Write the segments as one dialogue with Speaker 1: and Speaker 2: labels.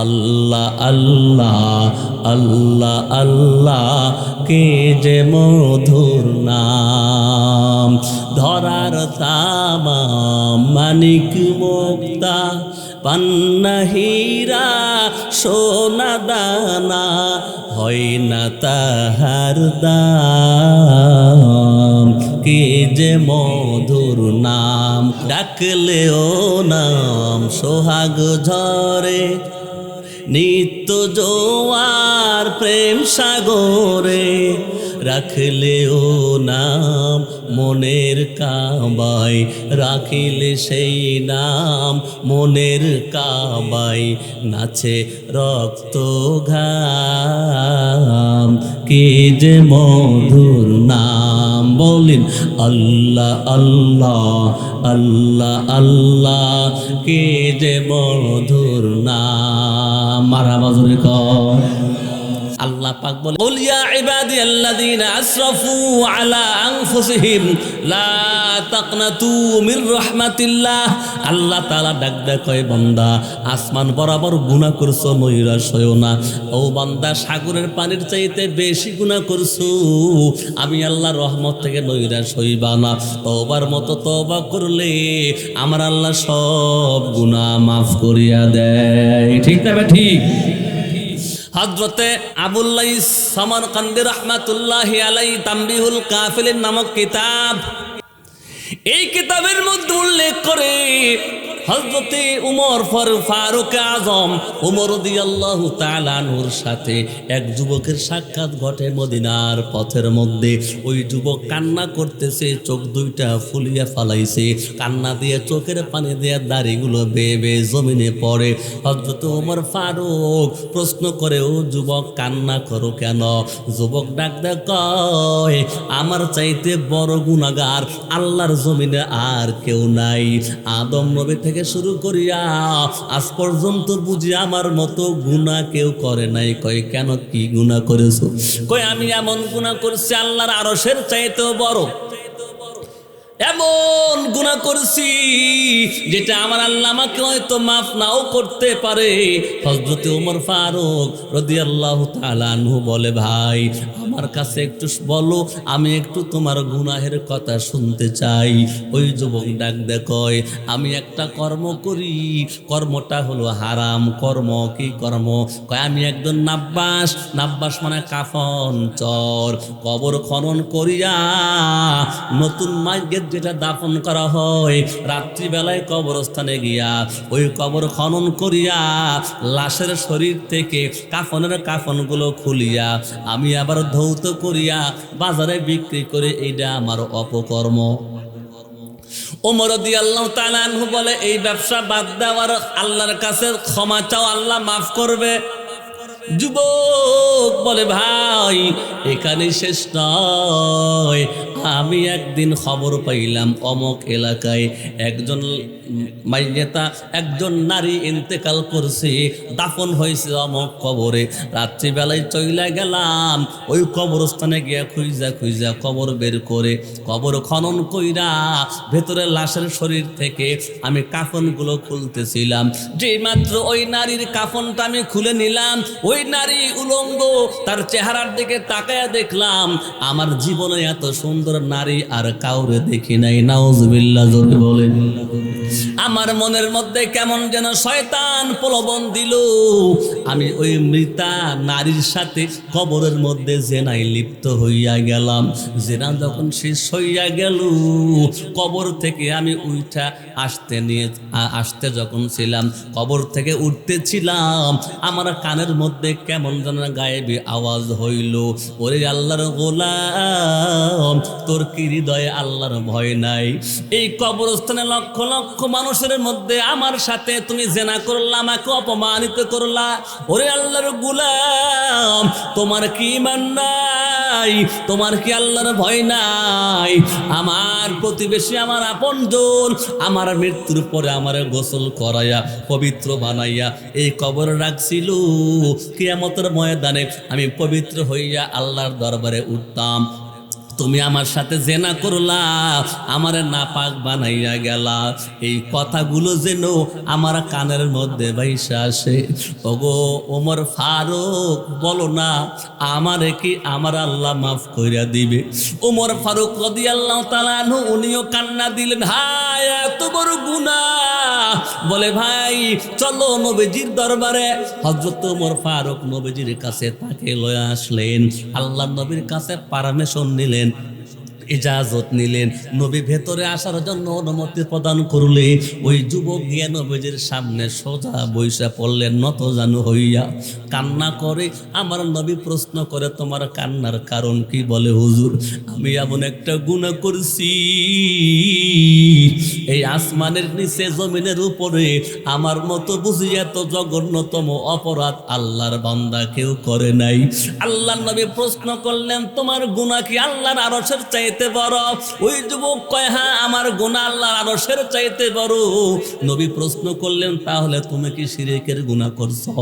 Speaker 1: আল্লাহ আল্লাহ আল্লাহ আল্লাহ কে যে মধুর নাম। ধরার তামাম মানিক মুক্তা পান্না হীরা সোনা দানা হয় না তাহার দাম। কে যে মধুর নাম, ডাকলেও নাম সোহাগ ঝরে নিত্য জোয়ার প্রেম সাগরে। রাখলেও নাম মনের কাবায়, রাখিলে সেই নাম মনের কাবায় নাচে রক্ত ঘাম। কে যে মধুর নাম, বলিন আল্লাহ আল্লাহ আল্লাহ আল্লাহ কে যে মধুর নাম। মারহাবা জোরে কর। আল্লাহ পাক বলে, কুল ইয়া ইবাদিয়াল্লাযীনা আসরাফু আলা আনফুসিহিম লা তাকনাতু মির রাহমাতিল্লাহ। আল্লাহ তাআলা ডাক কয়, বান্দা আসমান বরাবর গুনাহ করছো, নৈরাশ হইও না। ও বান্দা, সাগরের পানির চাইতে বেশি গুনাহ করছো, আমি আল্লাহর রহমত থেকে নৈরাশ হইবা না। তওবার মতো তওবা করলে আমার আল্লাহ সব গুনাহ মাফ করিয়া দেয়। ঠিক না ঠিক? হযরতে আবুল লাইস সামারকান্দি রাহমাতুল্লাহি আলাইহি তামবিহুল কাফিলিন নামক কিতাব, এই কিতাবের মধ্যে উল্লেখ করে হযরতে উমর ফারুক আজম উমর রাদিয়াল্লাহু তাআলা আনহুর সাথে এক যুবকের সাক্ষাৎ ঘটে মদিনার পথের মধ্যে। ওই যুবক কান্না করতেছে, চোখ দুইটা ফুলিয়া ফালাইছে, কান্না দিয়ে চোখের পানি দিয়ে দাড়িগুলো বেয়ে বেয়ে জমিনে পড়ে। হযরত উমর ফারুক প্রশ্ন করে, ও যুবক কান্না করো কেন? যুবক ডাক দেয়, কয় আমার চাইতে বড় গুনাহগার আল্লাহর জমিনে আর কেউ নাই। আদম নবী থেকে শুরু করিয়া আজ পর্যন্ত বুঝি আমার মতো গুনাহ কেউ করে নাই। কয় কেন, কি গুনাহ করেছো? কয় আমি এমন গুনাহ করছি আল্লাহর আরশের চাইতেও বড়। এমন গুনাহ করছি যেটা আমার আল্লাহ আমাকে হয়তো মাফ নাও করতে পারে। হযরত ওমর ফারুক রাদিয়াল্লাহু তাআলা আনহু বলে, ভাই আমার কাছে একটু বলো, আমি একটু তোমার গুনাহের কথা শুনতে চাই। ওই যুবক ডাক দেয়, কয় আমি একটা কর্ম করি, কর্মটা হলো হারাম কর্ম। কি কর্ম? কয় আমি একজন নাব্বাস। নাব্বাস মানে কাফন চর। কবর খনন করিয়া নতুন মাইয়ের যেটা দাফন করা হয়, রাত্রিবেলায় কবরস্থানে গিয়া ওই কবর খনন করিয়া লাশের শরীর থেকে কাফনের কাফনগুলো খুলিয়া আমি আবার ধৌত করিয়া বাজারে বিক্রি করে, এইটা আমার অপকর্ম। ওমর রাদিয়াল্লাহু তাআলা আনহু বলে, এই ব্যবসা বাদ দেওয়ার আল্লাহর কাছে ক্ষমা চাও, আল্লাহ মাফ করবে। যুবক বলে, ভাই এখানে শেষ নয়। আমি একদিন খবর পাইলাম অমক এলাকায় একজন মাইয়েতা, একজন নারী ইন্তেকাল করছে, দাফন হয়েছে অমক কবরে। রাত্রিবেলায় চইলা গেলাম ওই কবরস্থানে গিয়া খুঁজা খুঁজা কবর বের করে কবর খনন কইরা ভেতরে লাশের শরীর থেকে আমি কাফনগুলো খুলতেছিলাম। যে মাত্র ওই নারীর কাফনটা আমি খুলে নিলাম, ওই নারী উলঙ্গ, তার চেহারার দিকে তাকায়া দেখলাম আমার জীবনে এত সুন্দর নারী আর কাউরে দেখি নাই। নাউজুবিল্লাহ জোরে বলেন। আমার মনের মধ্যে কেমন যেন শয়তান প্রলোভন দিল। আমি ওই মৃতা নারীর সাথে কবরের মধ্যে জেনায় লিপ্ত হইয়া গেলাম। জেনা যখন শেষ হইয়া গেল, কবর থেকে আমি উঠা আসতে যখন ছিলাম, কবর থেকে উঠতেছিলাম, আমার কানের মধ্যে কেমন যেন গায়েবী আওয়াজ হইল, ওরে আল্লাহর গোলাম, তোর কি হৃদয়ে আল্লাহর ভয় নাই? এই কবরস্থানে লক্ষ লক্ষ মানুষের মধ্যে আমার সাথে তুমি জেনা করলা, আমাকে অপমানিত করলা। ওরে আল্লাহর গোলাম, তোমার কি ঈমান নাই? তোমার কি আল্লাহর ভয় নাই? আমার প্রতিবেশী, আমার আপনজন, আমার মৃত্যুর পরে আমার গোসল করাইয়া পবিত্র বানাইয়া এই কবর রাখছিল। কিয়ামতের ময়দানে আমি পবিত্র হইয়া আল্লাহর দরবারে উঠতাম। তুমি আমার সাথে জেনা করলা, আমারে নাপাক বানাইয়া গেলা। এই কথাগুলো যেন আমার কানের মধ্যে ভাইসা আসে। ওগো ওমর ফারুক, বলো না আমারে কি আমার আল্লাহ মাফ কইরা দিবে? ওমর ফারুক রাদিয়াল্লাহু তাআলা আনহু উনিও কান্না দিলেন, হায় এত বড় গুনাহ। বলে ভাই চলো নবীজির দরবারে। হযরত ওমর ফারুক নবীজির কাছে তাকে লয়ে আসলেন, আল্লাহ নবীর কাছে পারমিশন নিলেন, ইজাজত নিলেন। নবী ভেতরে আসার জন্য অনুমতি প্রদান করলে ওই যুবক গিয়ে নবীজির সামনে সোজা বইসা পড়লেন নত জানু হইয়া, কান্না করে। আমার নবী প্রশ্ন করে, তোমার কান্নার কারণ কি? বলে, হুজুর আমি এমন একটা গুনাহ করছি, এই আসমানের নিচে জমিনের উপরে আমার মতো বুঝি এত জঘন্যতম অপরাধ আল্লাহর বান্দা কেউ করে নাই। আল্লাহর নবী প্রশ্ন করলেন, তোমার গুনাহ কি আল্লাহর আরশের চাইতে বড়? ওই যুবক কয়, হ্যাঁ আমার গুনাহ আল্লাহর আরশের চাইতে বড়। নবী প্রশ্ন করলেন, তাহলে তুমি কি শিরকের গুনাহ করছো?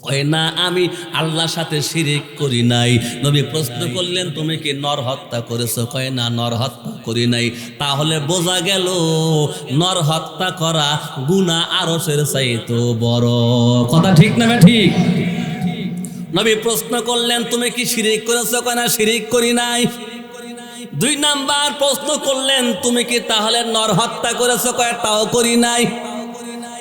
Speaker 1: কয় না, আমি আল্লাহর সাথে শিরিক করি নাই। নবী প্রশ্ন করলেন, তুমি কি নর হত্যা করেছো? কয় না, নর হত্যা করি নাই। তাহলে বোঝা গেল নর হত্যা করা গুনাহ আরশের চাইতে বড়। কথা ঠিক না ঠিক? নবী প্রশ্ন করলেন, তুমি কি শিরিক করেছো? কয় না, শিরিক করি নাই। 2 নাম্বার প্রশ্ন করলেন, তুমি কি তাহলে নর হত্যা করেছো? কয় তাও করি নাই।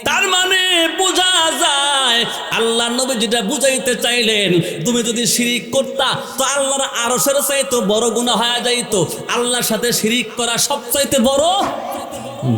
Speaker 1: তার মানে বোঝা যায় আল্লাহ নবী যেটা বুঝাইতে চাইলেন, তুমি যদি শিরিক করতা তো আল্লাহর আরশের চাইতে বড় গুনাহ হয়ে যাইতো। আল্লাহর সাথে শিরিক করা সবচাইতে বড়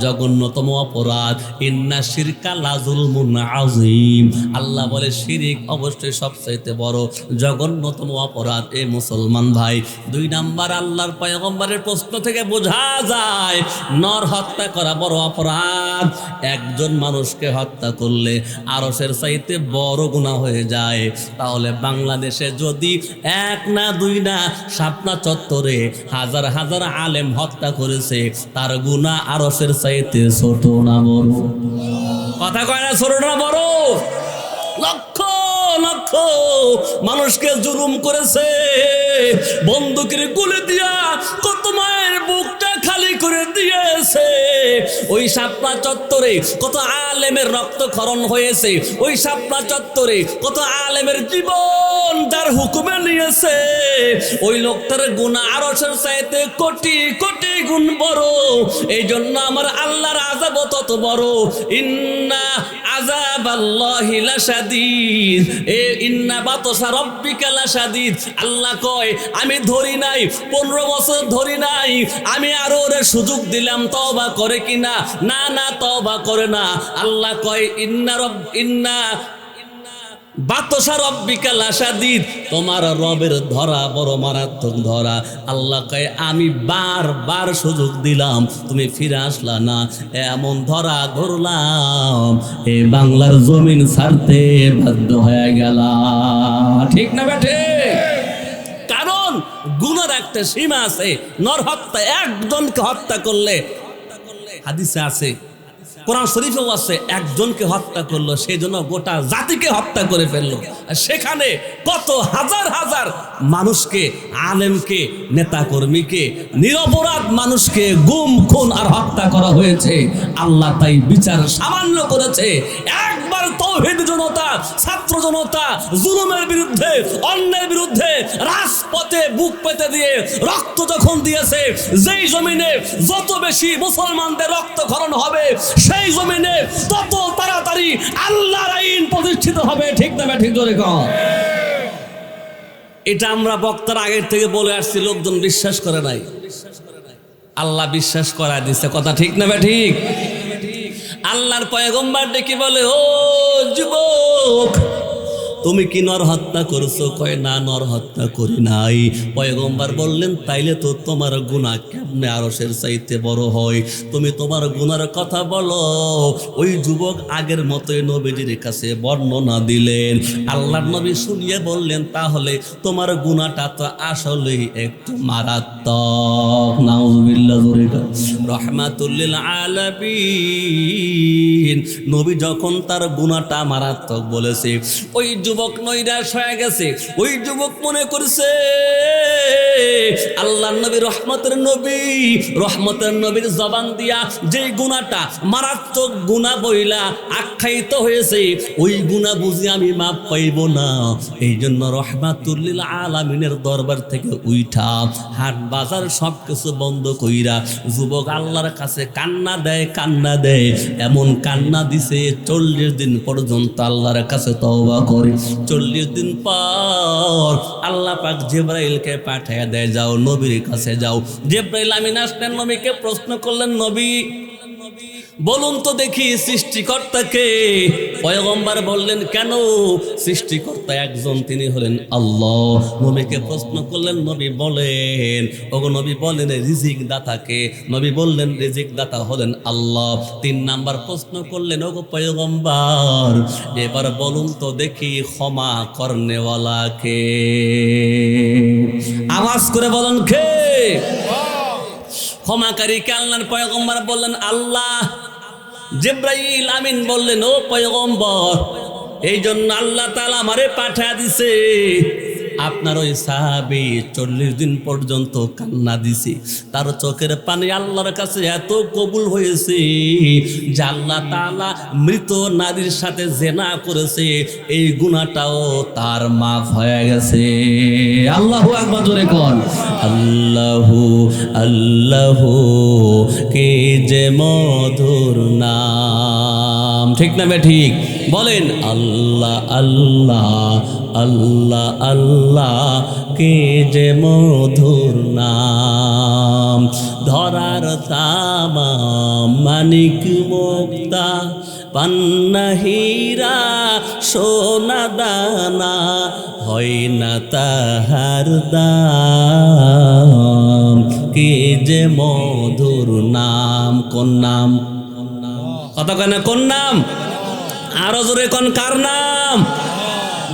Speaker 1: জঘন্যতম অপরাধ। ইন্না শিরকা লাযুলমুন আযীম। আল্লাহ বলে শিরিক অবশ্যই সবচাইতে বড় জঘন্যতম অপরাধ। এই মুসলমান ভাই, 2 নাম্বার আল্লাহর পয়গম্বরের প্রশ্ন থেকে বোঝা যায় নর হত্যা করা বড় অপরাধ। একজন মানুষকে হত্যা করলে আরশের চাইতে বড় গুনাহ হয়ে যায়। তাহলে বাংলাদেশে যদি 1 না 2 না শাপলা চত্বরে হাজার হাজার আলেম হত্যা করেছে, তার গুনাহ আরশের চাইতে ছোট না বড়? কথা কয় না, ছোট না বড়? লক্ষ লক্ষ মানুষকে জুলুম করেছে, বন্দুকের গুলি দিয়া কত মায়ের বুকটা খালি করে দিয়েছে। ওই শাপলা চত্বরে কত আলেমের রক্তক্ষরণ হয়েছে। ওই শাপলা চত্বরে কত আলেমের জীবন যার হুকুমে নিয়েছে। ওই লোকটার গুনাহ আরশের চাইতে কোটি কোটি গুণ বড়। এই জন্য আমার আল্লাহর আযাব তত বড়। ইন্না আযাবাল্লাহি লাশাদীদ, ইন্না বাতশা রাব্বিকা লাশাদীদ। আল্লাহ কয়, আমি ধরি নাই, 15 বছর ধরি নাই, আমি আরো ওরে সুযোগ দিলাম তওবা করে কিনা। না না, তওবা করে না। আল্লাহ কয়, ইন্না বাতশা রাব্বিকা লাশাদীদ, তোমার রবের ধরা বড় মারাত্মক ধরা। আল্লাহ কয়, আমি বারবার সুযোগ দিলাম, তুমি ফিরে আসলা না, এমন ধরা ধরলাম এই বাংলার জমিন ছাড়তে বাধ্য হয়ে গেলাম। ঠিক না বেঠে? কারণ গুনার একটা সীমা আছে। নর হত্যা, একজনকে হত্যা করলে, হাদিসে আছে, কোরআন শরীফেও আছে, একজনকে হত্যা করলো সেই জন্য গোটা জাতিকে হত্যা করে ফেললো। আর সেখানে কত হাজার হাজার মানুষকে, আলেমকে, নেতাকর্মীকে, নিরপরাধ মানুষকে গুম খুন আর হত্যা করা হয়েছে। আল্লাহ তাই বিচার সামান্য করেছে। একবার তাওহীদ জনতা, ছাত্র জনতা জুলুমের বিরুদ্ধে, অন্যায়ের বিরুদ্ধে রাজপথে বুক পেতে দিয়ে রক্ত যখন দিয়েছে, যেই জমিনে যত বেশি মুসলমানদের রক্তক্ষরণ হবে, সেই জমিনে তত তাড়াতাড়ি আল্লাহর আইন প্রতিষ্ঠিত হবে। ঠিক না ঠিক ধরে কও? এটা আমরা বক্তার আগের থেকে বলে আসছি, লোকজন বিশ্বাস করে নাই, আল্লাহ বিশ্বাস করায় দিচ্ছে। কথা ঠিক না ঠিক? আল্লাহর পয়গম্বর ডেকে বলে, ও যুবক, তুমি কি নর হত্যা করছো? কয় না, নর হত্যা করি নাই। পয়গম্বর বললেন, তাইলে তো তোমার গুনাহ কেমনে আরশের চাইতে বড় হয়? তুমি তোমার গুনার কথা বলো। ওই যুবক আগের মতোই নবীজির কাছে বর্ণনা দিলেন। আল্লাহর নবী শুনিয়ে বললেন, তাহলে তোমার গুনাহটা তো আসলেই একটু মারাত্মক। নাউযুবিল্লাহ, রাহমাতুল লিল আলামিন। নবী যখন তার গুনাহটা মারাত্মক বলেছে, ওই যুবক নৈরাশ হয়ে গেছে। ওই যুবক মনে করছে আল্লাহর নবী রহমতের নবীর জবান দিয়া যে গুনাহটা মারাত্মক গুনাহ বইলা আখ্যায়িত হয়েছে, ওই গুনাহ বুঝি আমি মাপ পাইব না। এই জন্য রহমাতুল লিল আলামিনের দরবার থেকে উইঠা হাট বাজার সবকিছু বন্ধ কইরা যুবক আল্লাহর কাছে কান্না দেয়। এমন কান্না দিছে 40 দিন পর্যন্ত আল্লাহর কাছে তওবা করে। 40 দিন পর আল্লাহ পাক জিবরাইলকে পাঠিয়ে দেয়, যাও নবীর কাছে যাও। জিবরাইল আমিন আসলেন, নবীকে প্রশ্ন করলেন, নবী বলুন তো দেখি সৃষ্টিকর্তাকে? পয়গম্বর বললেন, কেন? সৃষ্টিকর্তা একজন, তিনি হলেন আল্লাহ। নবীকে প্রশ্ন করলেন, নবী বলেন। ওগো নবী বলেন রিজিক দাতাকে? নবী বললেন রিজিক দাতা হলেন আল্লাহ। 3 নাম্বার প্রশ্ন করলেন, ওগো পয়গম্বর এবার বলুন তো দেখি ক্ষমা করনেওয়ালাকে? আওয়াজ করে বলেন কে? ক্ষমাকারীকে আল্লাহর পয়গম্বর বললেন আল্লাহ। জিবরাইল আমিন বললেন, ও পয়গম্বর, এই জন্য আল্লাহ তাআলা আমারে পাঠিয়ে দিছে। আপনার ওই সাহাবী 40 দিন পর্যন্ত কান্না দিছে, তার চোখের পানি আল্লাহর কাছে এত কবুল হয়েছে যে আল্লাহ তাআলা মৃত নারীর সাথে জেনা করেছে, এই গুনাহটাও তার মাফ হয়ে গেছে। আল্লাহু আকবার, জোরে কোন আল্লাহু আল্লাহু, কে যে মধুর নাম। ঠিক না বে ঠিক? বলেন আল্লাহ আল্লাহ আল্লাহ আল্লাহ, কে যে মধুর নাম। ধরার তামাম মানিক মুক্তা, পান্না হীরা সোনা দানা, হয় না তাহার দাম। কে যে মধুর নাম। কোন নাম? কত কেন কোন নাম? আরো জোরে কোন কার নাম?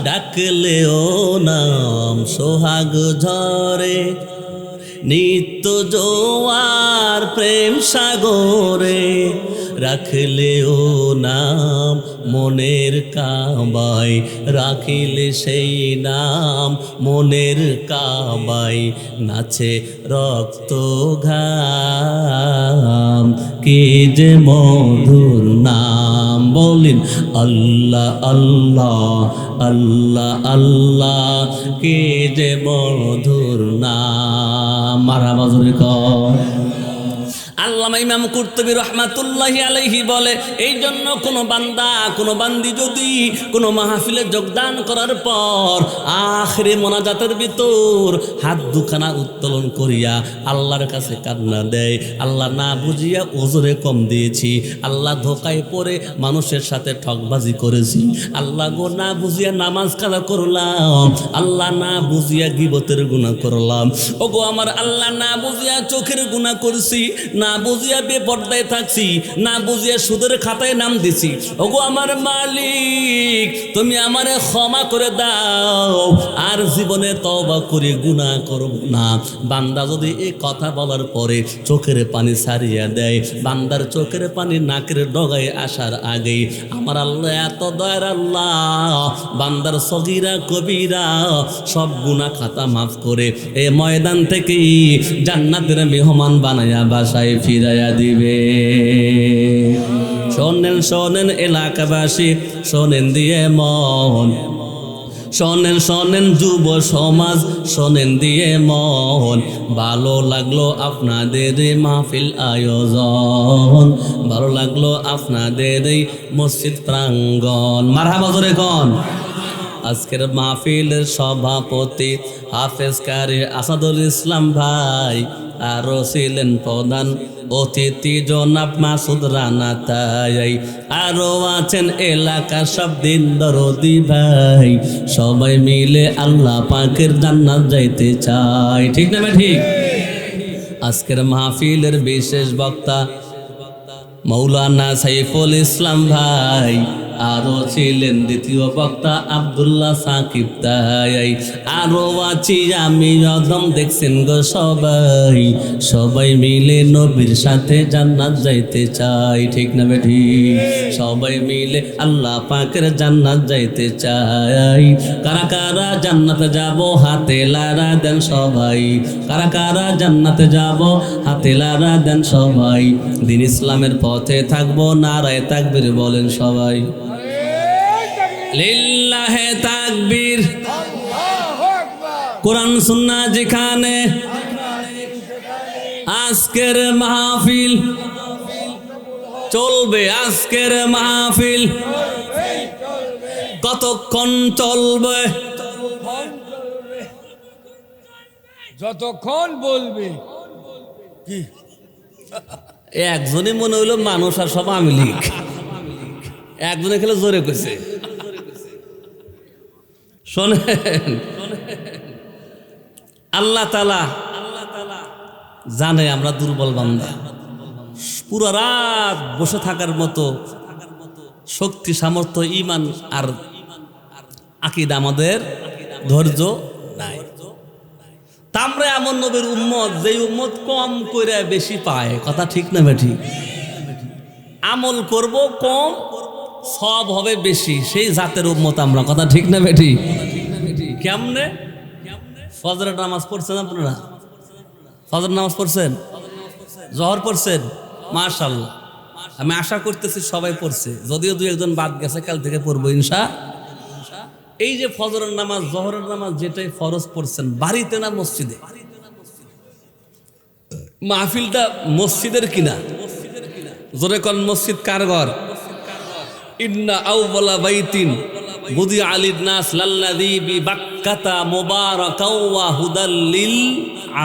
Speaker 1: ডাকলেও নাম সোহাগ ঝরে, নিত্য জোয়ার প্রেম সাগরে। রাখলেও নাম মনের কাবায়, রাখিলে সেই নাম মনের কাবায়। নাচে রক্ত ঘাম, কে যে মধুর নাম। বলিন আল্লাহ আল্লাহ আল্লাহ আল্লাহ, কে যে মধুর নাম। মারহাবা জোরে কর। আল্লামা ইমাম কুরতুবী রহমাতুল্লাহি আলাইহি বলে, এই জন্য কোনো বান্দা কোনো বান্দি যদি কোনো মাহফিলে যোগদান করার পর আখিরে মোনাজাতের ভিতর হাত দুখানা উত্তোলন করিয়া আল্লাহর কাছে কান্না দেয়, আল্লাহ না বুঝিয়া ওজরে কম দিয়েছি, আল্লাহ ধোকায় পড়ে মানুষের সাথে ঠকবাজি করেছি, আল্লাহ গো না বুঝিয়া নামাজ কাজা করলাম, আল্লাহ না বুঝিয়া গীবতের গুনাহ করলাম, ওগো আমার আল্লাহ না বুঝিয়া চোখের গুনাহ করছি, না বুঝিয়া বেপরদায় থাকছি, না বুঝিয়া সুদের খাতায় নাম দিছি, ওগো আমার মালিক তুমি আমারে ক্ষমা করে দাও, আর জীবনে তওবা করে গুনাহ করব না। বান্দা যদি এই কথা বলার পরে চোখের পানি ছাড়িয়া দেয়, বান্দার চোখের পানি নাকের ডগায় আসার আগেই আমার আল্লাহ এত দয়ার আল্লাহ, বান্দার সগীরা কবিরা সব গুনাহ খাতা মাফ করে এই ময়দান থেকেই জান্নাতের মেহমান বানায়া বাসায় ফিরাইয়া দিবে। শোনেন শোনেন এলাকাবাসী, শোনেন দিয়ে মন, শোনেন শোনেন যুব সমাজ, শোনেন দিয়ে মন, ভালো লাগলো আপনাদের এই মাহফিল আয়োজন, ভালো লাগলো আপনাদের এই মসজিদ প্রাঙ্গণ। মারহাবা জোরে কোন। আজকের মাহফিলের সভাপতি হাফেজ কারি আসাদুল ইসলাম ভাই, আরো ছিলেন প্রধান অতিথি জনাব মাসুদ রানা তাই, আরো আছেন এলাকা সব দিন দরদি ভাই, সবাই মিলে আল্লাহ পাকের জান্নাত যাইতে চাই। ঠিক না ঠিক? আজকের মাহফিলের বিশেষ বক্তা মৌলানা সাইফুল ইসলাম ভাই, আরো ছিলেন দ্বিতীয় বক্তা আব্দুল্লাহ সাকিব তাই, আরো আছি আমি অদম, দেখছেন গো সবাই, সবাই মিলে নবীর সাথে জান্নাত যাইতে চাই, ঠিক না বেঠি? সবাই মিলে আল্লাহ পাকের জান্নাত যাইতে চাই। কারা কারা জান্নাতে যাব হাতে লারা দেন সবাই, কারা কারা জান্নাতে যাব হাতে লারা দেন সবাই। দিন ইসলামের পথে থাকবো, নারায়ে তাকবীর বলেন সবাই। লিল্লাহে তাকবীর। কোরআন সুন্নাহ যেখানে, আজকের মাহফিল চলবে, আজকের মাহফিল কতক্ষণ চলবে?
Speaker 2: যতক্ষণ বলবে। কি
Speaker 1: একজনই মনে হইলো মানুষ আর সব আওয়ামী লীগ, একজনে খেলে জোরে কইছে। শোনেন, আল্লাহ তাআলা জানে আমরা দুর্বল বান্দা, পুরো রাত বসে থাকার মতো শক্তি, সামর্থ্য, ঈমান আর আকীদা আমাদের ধৈর্য নাই। আমরা এমন নবীর উম্মত, যেই উম্মত কম করে বেশি পায়, কথা ঠিক না বেঠি? আমল করব কম, সব হবে বেশি, সেই জাতের উম্মত আমরা, কথা ঠিক না বেঠি? কেমনে? ফজরের নামাজ পড়ছেন আপনারা? ফজর নামাজ পড়ছেন? জহর পড়ছেন? মাশাআল্লাহ, আমি আশা করতেছি সবাই পড়ছে, যদিও দুই একজন বাদ গেছে, কাল থেকে পড়বো ইনশাআল্লাহ। এই যে ফজরের নামাজ, জহরের নামাজ যেটাই ফরজ পড়ছেন, বাড়িতে না মসজিদে? মাহফিলটা মসজিদের কিনা? জোরে কোন মসজিদ কার ঘর? ইন্না আউওয়ালা বাইতিন বুদিআ লিন-নাস লাল্লাযী বিবাক্কাতা মুবারাকাও ওয়া হুদাল লিল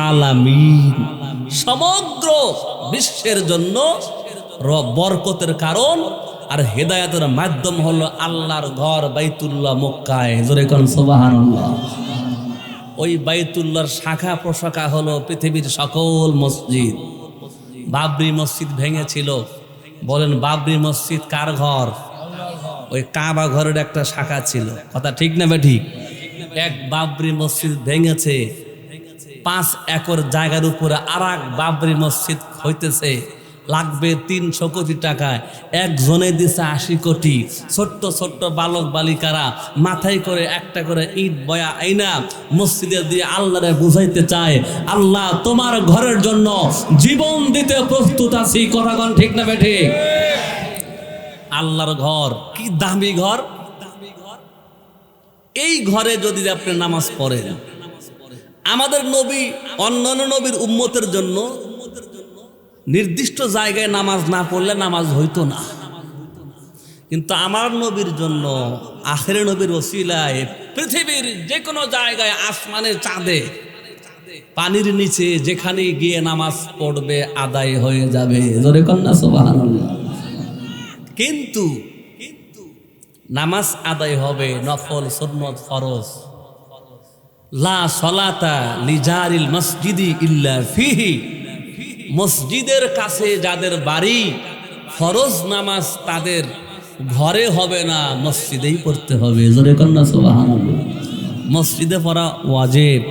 Speaker 1: আলামিন। সমগ্র বিশ্বের জন্য বরকতের কারণ আর হেদায়েতের মাধ্যম হলো আল্লাহর ঘর বাইতুল্লাহ মক্কায়। জোরে কোন সুবহানাল্লাহ। ওই বাইতুল্লাহর শাখা প্রশাখা হলো পৃথিবীর সকল মসজিদ। বাবরি মসজিদ ভেঙেছিল, বলেন বাবরি মসজিদ কার ঘর? ওই কাবা ঘরের একটা শাখা ছিল, কথা ঠিক না বেঠিক? এক বাবরি মসজিদ ভেঙেছে, 5 একর জায়গার উপরে আর এক বাবরি মসজিদ হইতেছে, লাগবে 300 কোটি টাকায়, একজনে দিছে 80 কোটি। ছোট্ট ছোট্ট বালক বালিকারা মাথায় করে একটা করে ইট বয়া আইনা মসজিদে দিয়ে আল্লাহরে বুঝাইতে চায়, আল্লাহ তোমার ঘরের জন্য জীবন দিতে প্রস্তুত আছি, কথাগণ ঠিক না বেঠি? আল্লাহর ঘর কি দামি ঘর! এই ঘরে যদি আপনি নামাজ পড়েন, আমাদের নবী অন্যান্য নবীর উম্মতের জন্য নির্দিষ্ট জায়গায় নামাজ না পড়লে নামাজ হইতো না, কিন্তু আমার নবীর জন্য আখিরের নবীর ওসিলায় পৃথিবীর যে কোনো জায়গায়, আসমানে, চাঁদে, পানির নিচে যেখানে গিয়ে নামাজ পড়বে আদায় হয়ে যাবে। জোরে কন্যা সুবহানাল্লাহ। কিন্তু নামাজ আদায় হবে নফল, সুন্নত, ফরজ। লা সলাতা লিজারিল মসজিদি ইল্লা ফিহি। মসজিদের কাছে যাদের বাড়ি, ফরজ নামাজ তাদের ঘরে হবে না, মসজিদেই পড়তে হবে। জোরে কন্যা সুবহানাল্লাহ। মসজিদে পড়া ওয়াজিব,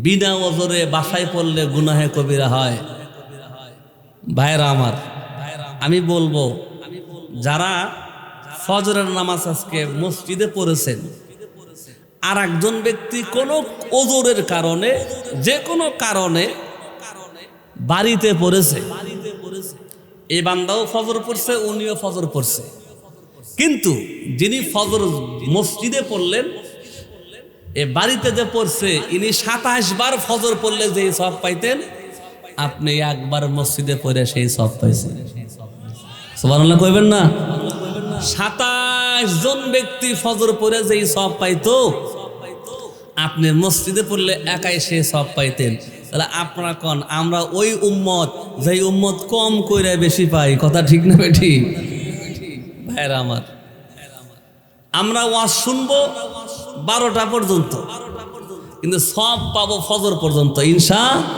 Speaker 1: বিনা ওজরে বাসায় পড়লে গুনাহে কবিরা হয়। ভাইরা আমার, আমি বলবো যারা ফজরের নামাজ আজকে মসজিদে পড়েছেন, আর একজন ব্যক্তি কোনো ওজরের কারণে, যে কোনো কারণে বাড়িতে পড়েছে, এই বান্দাও ফজর পড়ছে, উনিও ফজর পড়ছে, কিন্তু যিনি ফজর মসজিদে পড়লেন, এ বাড়িতে যে পড়ছে, ইনি 27 বার ফজর পড়লে যেই সব পাইতেন, আপনি একবার মসজিদে পড়ে সেই সব পাইছেন। সুবহানাল্লাহ কইবেন না? 27 জন ব্যক্তি ফজর পড়ে যেই সব পাইতো, আপনি মসজিদে পড়লে একাই সেই সব পাইতেন। তাহলে আপনারা কোন, আমরা ওই উম্মত যেই উম্মত কম কইরা বেশি পাই, কথা ঠিক না বেঠি? ভাইরা আমার, আমরা ওয়াজ শুনবো 12টা পর্যন্ত, কিন্তু সব পাবো ফজর পর্যন্ত ইনশাআল্লাহ।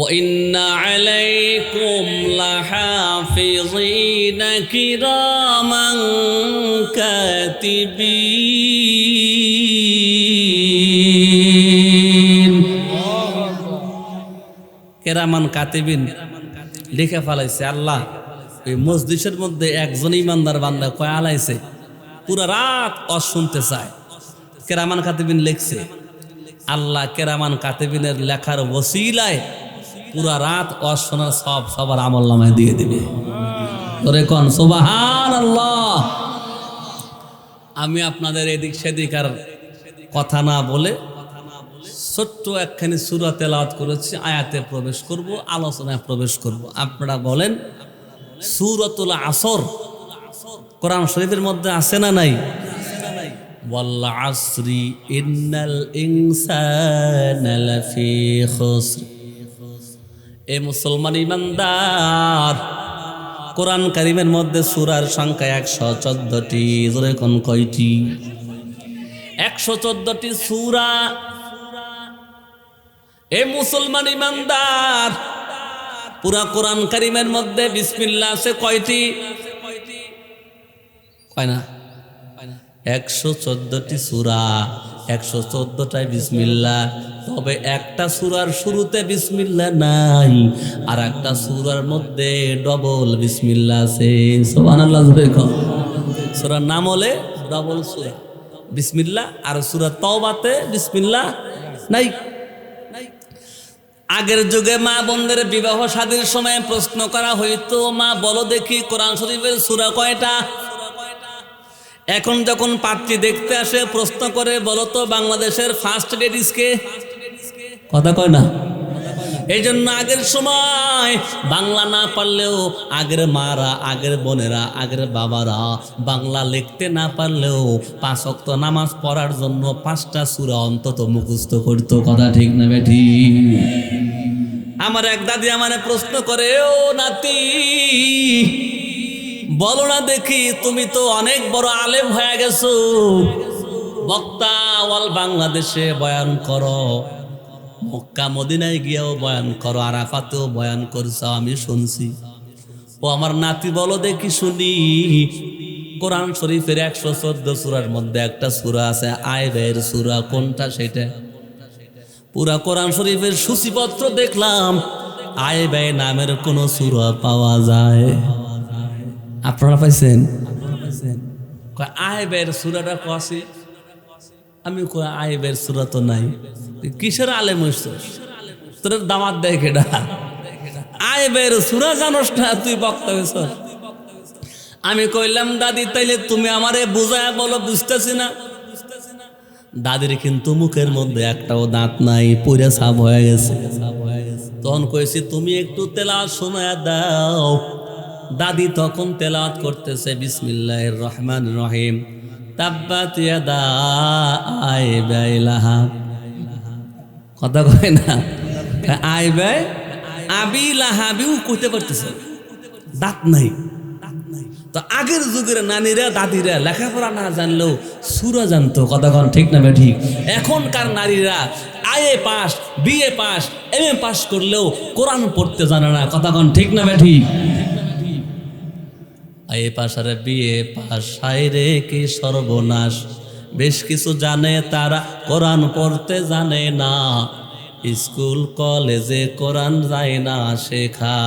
Speaker 1: وإن عليكم لحافظين كراما كاتبين কেরামান কাতিবিন লিখে ফেলাইছে আল্লাহ। এই মসজিদের মধ্যে একজন ইমানদার বান্দা কয় আলাইছে পুরা রাত শুনতে চায়, কেরামান কাতিবিন লিখছে। আল্লাহ কেরামান কাতিবিনের লেখার ওসিলায় পুরা রাত শোনার সব সবার আমল নামায় দিয়ে দিবে। তোরে কোন সুবহানাল্লাহ। আমি আপনাদের এদিক সেদিক আর কথা না বলে ছোট্ট একখানি সূরা তেলাওয়াত করেছি, আয়াতে প্রবেশ করব, আলোচনায় প্রবেশ করব। আপনারা বলেন সূরাতুল আসর কোরআন শরীফের মধ্যে আছে না নাই? ওয়াল আসরি ইন্নাল ইনসানা লাফি খুসর। এ মুসলমান ইমানদার, কোরআন কারীমের মধ্যে সূরার সংখ্যা 114টি। জোরে কোন কয়টি? 114টি সূরা। এ মুসলমান ইমানদার, পুরা কোরআন কারীমের মধ্যে বিসমিল্লাহ আছে কয়টি? কয় না? 114টি সূরা, 114টায় বিসমিল্লাহ। তবে একটা সূরার শুরুতে বিসমিল্লাহ নাই, আর একটা সূরার মধ্যে ডবল বিসমিল্লাহ আছে। সুবহানাল্লাহ। সূরার নাম হলে ডবল সূরা বিসমিল্লাহ, আর সূরা তাওবাতে বিসমিল্লাহ নাই। আগের যুগে মা বোনদের বিবাহ শাদীর সময় প্রশ্ন করা হইতো, মা বলো দেখি কোরআন শরীফের সূরা কয়টা? এখন যখন পাত্রী দেখতে আসে প্রশ্ন করে, বলো তো বাংলাদেশের ফার্স্ট লেডিস কে? কথা কয় না। এই জন্য আগের সময় বাংলা না পারলেও আগের মারা, আগের বোনেরা, আগের বাবারা বাংলা লিখতে না পারলেও 5 ওয়াক্ত নামাজ পড়ার জন্য 5টা সূরা অন্তত মুখস্থ করতো। কথা ঠিক না বেঠি? আমার এক দাদি আমারে প্রশ্ন করে, ও নাতি বলো না দেখি, তুমি তো অনেক বড় আলেম হয়ে গেছো, বক্তা ওয়াল বাংলাদেশে বয়ান করো, মক্কা মদিনায় গিয়েও বয়ান করো, আরাফাতেও বয়ান করছো, আমি শুনছি। ও আমার নাতি বলো দেখি শুনি, কোরআন শরীফের 114 সূরার মধ্যে একটা সূরা আছে আয়বের সূরা, কোনটা সেটা? পুরা কোরআন শরীফের সূচিপত্র দেখলাম, আয়বে নামের কোন সূরা পাওয়া যায়? আপনারা পাইছেন? আয়বের সূরাটা কসি? আমি কই আয়বের সূরা তো নাই। কিসের আলেম হইছস? তোর দামাত দেয় কেডা? আয়বের সূরা জানোস না, তুই বক্তা হইছস? আমি কইলাম দাদি তাইলে তুমি আমারে বুঝায় বলো, বুঝতেছি না। দাদির কিন্তু মুখের মধ্যে একটাও দাঁত নাই, পুরা সাপ হয়ে গেছে। তখন কইছি তুমি একটু তেলাওয়াত শোনায়া দাও। দাদি তখন তেলাওয়াত করতেছে, বিসমিল্লাহির রহমানির রহিম, তাব্বাত ইয়াদা আইবা লাহাব। কথা কয় না? আইবা আবি লাহাবিও কইতে পারতেছে, দাঁত নাই। তো আগের যুগের নানীরা দাদিরা লেখাপড়া না জানলেও সূরা জানতো। কথা কন ঠিক না ঠিক? এখনকার নারীরা IA pass, BA pass, MA pass করলেও কোরআন পড়তে জানে না। কথা কন ঠিক না ঠিক? আইএ পাস আর বিএ পাস, হায়রে কি সর্বনাশ, বেশ কিছু জানে তারা কোরআন পড়তে জানে না, স্কুল কলেজে কোরআন যায় না শেখা।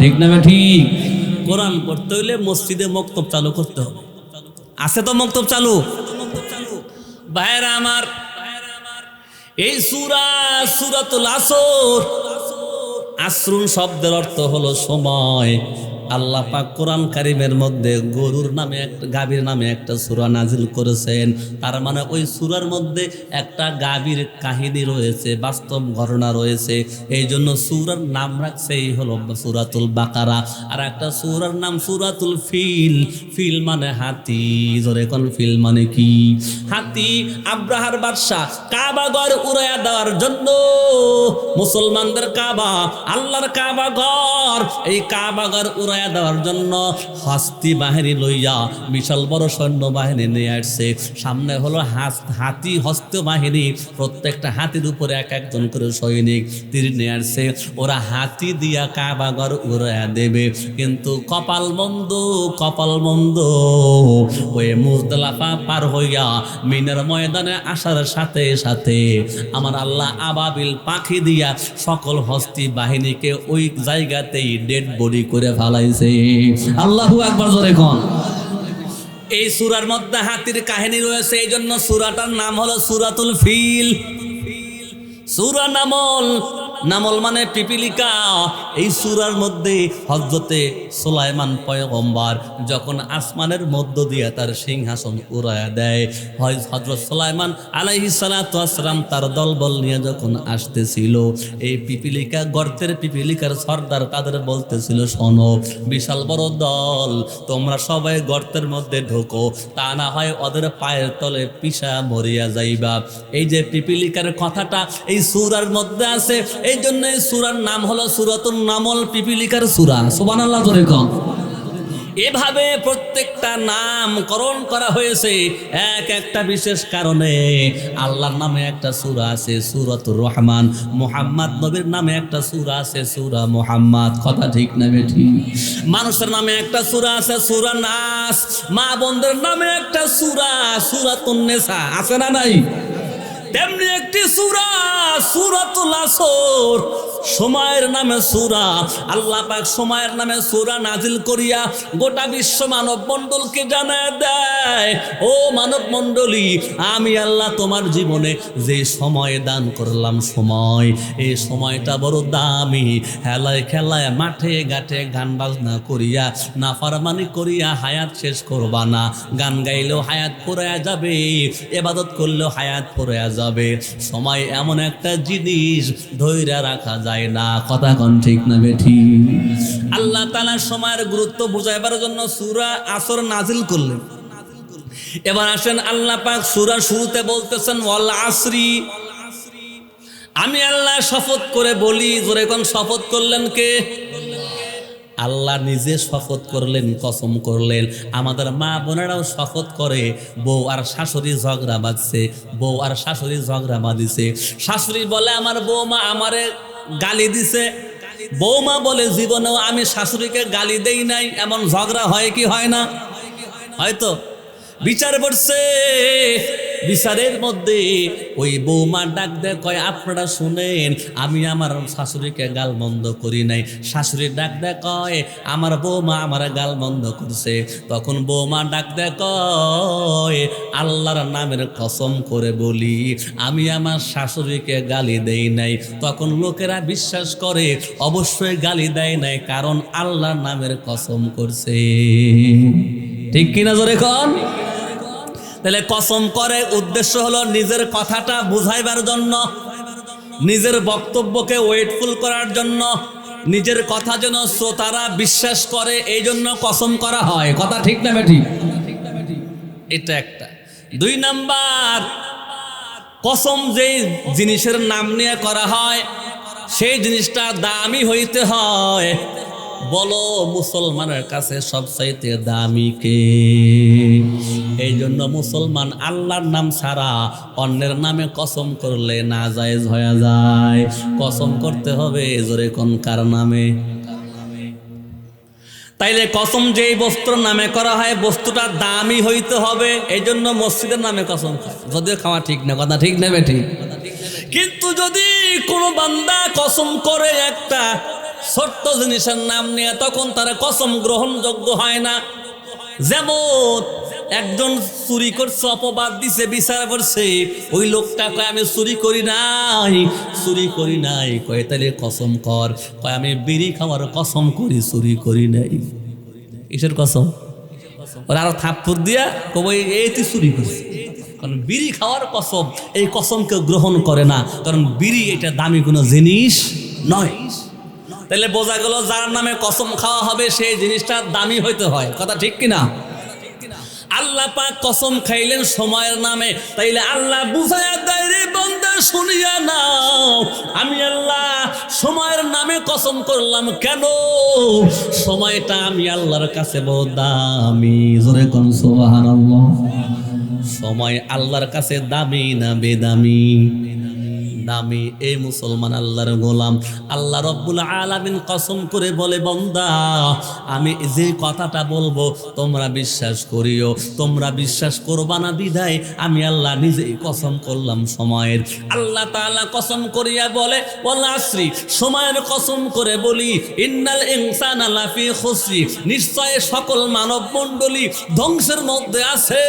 Speaker 1: ঠিক না ঠিক? কোরআন পড়তে হইলে মসজিদে মক্তব চালু করতে হবে। আছে তো মক্তব চালু? ভাইরা আমার, এই সূরা সূরাতুল আসর, আসরুন শব্দের অর্থ হলো সময়। আল্লাহ পাক কোরআন কারীমের মধ্যে গরুর নামে একটা, গাভীর নামে একটা সূরা নাজিল করেছেন। তার মানে ওই সূরার মধ্যে একটা গাভীর কাহিনী রয়েছে, বাস্তব ঘটনা রয়েছে। এই জন্য সূরার নাম রাখছে এই হলো সূরাতুল বাকারা। আর একটা সূরার নাম সূরাতুল ফিল। ফিল মানে হাতি। জোরে কোন ফিল মানে কি? হাতি। আব্রাহার বাদশা কাবা ঘর উড়াইয়া দেওয়ার জন্য মুসলমানদের কাবা, আল্লাহর কাবা ঘর, এই কাবা ঘর উড়াইয়া দেওয়ার জন্য হস্তি বাহিনী লইয়া বিশাল বড় সৈন্য বাহিনী নিয়ে আসছে। সামনে হলো হাতি হস্ত বাহিনী, প্রত্যেকটা হাতির উপরে এক একজন করে সৈনিক তীর নিয়ে আসছে। ওরা হাতি দিয়া কাবাঘর উড়াইয়া দেবে, কিন্তু কপাল মন্দ ওই মুজদালিফা পার হইয়া মিনার ময়দানে আসার সাথে সাথে আমার আল্লাহ আবাবিল পাখি দিয়া সকল হস্তি বাহিনীকে ওই জায়গাতেই ডেড বডি করে ফেলাইছে। আল্লাহু আকবার জোরে কোন। এই সূরার মধ্যে হাতির কাহিনী রয়েছে, এই জন্য সূরাটার নাম হলো সূরাতুল ফিল। সূরা নামল মানে পিপিলিকা। এই সূরার মধ্যে হযরতে সুলাইমান পয়গম্বর যখন আসমানের মধ্য দিয়ে তার সিংহাসন উড়ায়া দেয়, হযরত সুলাইমান আলাইহিস সালাতু ওয়াস সালাম তার দলবল নিয়ে যখন আসতেছিল, এই পিপিলিকা গর্তের পিপিলিকার সর্দার তাদের বলতেছিল, শোনো বিশাল বড় দল, তোমরা সবাই গর্তের মধ্যে ঢোকো, তা না হয় ওদের পায়ের তলে পিষা মরিয়া যাইবা। এই যে পিপিলিকার কথাটা এই সূরার মধ্যে আছে, এই জন্য এই সূরার নাম হলো সূরাতুন নামল, পিপিলিকার সূরা। সুবহানাল্লাহ জোরে কোন। এভাবে প্রত্যেকটা নামকরণ করা হয়েছে এক একটা বিশেষ কারণে। আল্লাহর নামে একটা সূরা আছে সূরাতুর রহমান, মুহাম্মদ নবীর নামে একটা সূরা আছে সূরা মুহাম্মদ। কথা ঠিক না বেঠিক? মানুষের নামে একটা সূরা আছে সূরা নাস, মা বোনদের নামে একটা সূরা সূরাতুন নিসা, আছে না নাই? তেমনি একটি সূরা সূরাতুল আসর, সময়ের নামে সূরা। আল্লাহ পাক সময়ের নামে সূরা নাজিল করিয়া গোটা বিশ্ব মানব মণ্ডলকে জানায় দেয়, ও মানব মণ্ডলী, আমি আল্লাহ তোমার জীবনে যে সময় দান করলাম, সময়, এই সময়টা বড় দামি। হেলায় খেলায় মাঠে ঘাটে গান বাজনা করিয়া নাফরমানি করিয়া হায়াত শেষ করবা না। গান গাইলেও হায়াত ফুরায়া যাবে, ইবাদত করলেও হায়াত ফুরায়া যাবে। সময় এমন একটা জিনিস ধৈর্য রাখা যায় না। কথা কোন ঠিক না বেঠিক? আল্লাহ তাআলা সময়ের গুরুত্ব বুঝাইবার জন্য সূরা আসর নাজিল করলেন। এবার আসেন আল্লাহ পাক সূরার শুরুতে বলতেছেন ওয়াল আসরি, আমি আল্লাহ শপথ করে বলি। জোরে কোন শপথ করলেন কে? আল্লাহ নিজে শপথ করলেন, কসম করলেন। আমাদের মা বোনেরাও শপথ করে, বউ আর শাশুড়ি ঝগড়া বাঁধছে, বউ আর শাশুড়ি ঝগড়া বাঁধিছে। শাশুড়ি বলে আমার বৌমা আমারে গালি দিছে, বৌমা বলে জীবনেও আমি শাশুড়িকে গালি দেই নাই। এমন ঝগড়া হয় কি হয় না? হয়তো বিচার করছে, বিচারের মধ্যে ওই বৌমা ডাক দেয়, কয় আপনারা শুনেন, আমি আমার শাশুড়িকে গাল মন্দ করি নাই। শাশুড়ি ডাক দেয়, কয় আমার বৌমা আমার গাল মন্দ করছে। তখন বৌমা ডাক দেয়, কয় আল্লাহর নামের কসম করে বলি, আমি আমার শাশুড়িকে গালি দেই নাই। তখন লোকেরা বিশ্বাস করে অবশ্যই গালি দেয় নাই, কারণ আল্লাহর নামের কসম করছে। ঠিক কিনা জোরে কোন? তাহলে কসম করে উদ্দেশ্য হলো নিজের কথাটা বুঝাইবার জন্য, নিজের বক্তব্যকে ওয়েটফুল করার জন্য, নিজের কথা যেন শ্রোতারা বিশ্বাস করে, এই জন্য কসম করা হয়। কথা ঠিক না বেঠিক? এটা একটা। 2 নাম্বার, কসম যেই জিনিসের নাম নিয়ে করা হয় সেই জিনিসটা দামি হইতে হয়। বলো মুসলমানের কাছে সবচাইতে দামি কে? এই জন্য মুসলমান আল্লাহর নাম ছাড়া অন্যের নামে কসম করলে নাজায়েজ হয়ে যায়। কসম করতে হবে জোরে কোন কার নামে? তাইলে কসম যেই বস্তুর নামে করা হয় বস্তুটা দামি হইতে হবে। এই জন্য মসজিদের নামে কসম খায়, যদিও খাওয়া ঠিক না। কথা ঠিক না বেঠিক? কিন্তু যদি কোনো বান্দা কসম করে একটা ছোট্ট জিনিসের নাম নিয়ে, তখন তারা কসম গ্রহণযোগ্য হয় না। যেমন একজন চুরি করছে, অপবাদ দিছে, বিচার করছে, ওই লোকটা কয় আমি চুরি করি নাই। কয় তাহলে কসম কর। কয় আমি বিড়ি খাওয়ার কসম করি, চুরি করি নাই। কিসের কসম? ওরা আরো থাপ্পড় দিয়া কব এই তুই চুরি করছিস। কারণ বিড়ি খাওয়ার কসম, এই কসম কেউ গ্রহণ করে না, কারণ বিড়ি এটা দামি কোনো জিনিস নয়। তাহলে বোঝা গেল যার নামে কসম খাওয়া হবে সেই জিনিসটা দামি হইতে হয়। কথা ঠিক কিনা? আল্লাহ পাক কসম খাইলেন সময়ের নামে, তাইলে আল্লাহ বুঝায়া দেয় রে বান্দা শুনিয়া নাও, আমি আল্লাহ সময়ের নামে কসম করলাম। কেন? সময়টা আমি আল্লাহর কাছে বড় দামি। জোরে কোন সুবহানাল্লাহ। সময় আল্লাহর কাছে দামি না বেদামি? দামি। এই মুসলমান আল্লাহর গোলাম, আল্লাহ রব্বুল আলামিন কসম করে বলে, বান্দা আমি যে কথাটা বলবো তোমরা বিশ্বাস করিও, তোমরা বিশ্বাস করবা না বিধায় আমি আল্লাহ নিজেই কসম করলাম সময়ের। আল্লাহ তাআলা কসম করিয়া বলে, ওয়াল আসরি, সময়ের কসম করে বলি, ইন্নাল ইনসানা লাফি খুসরি, নিশ্চয় সকল মানব মণ্ডলী ধ্বংসের মধ্যে আছে।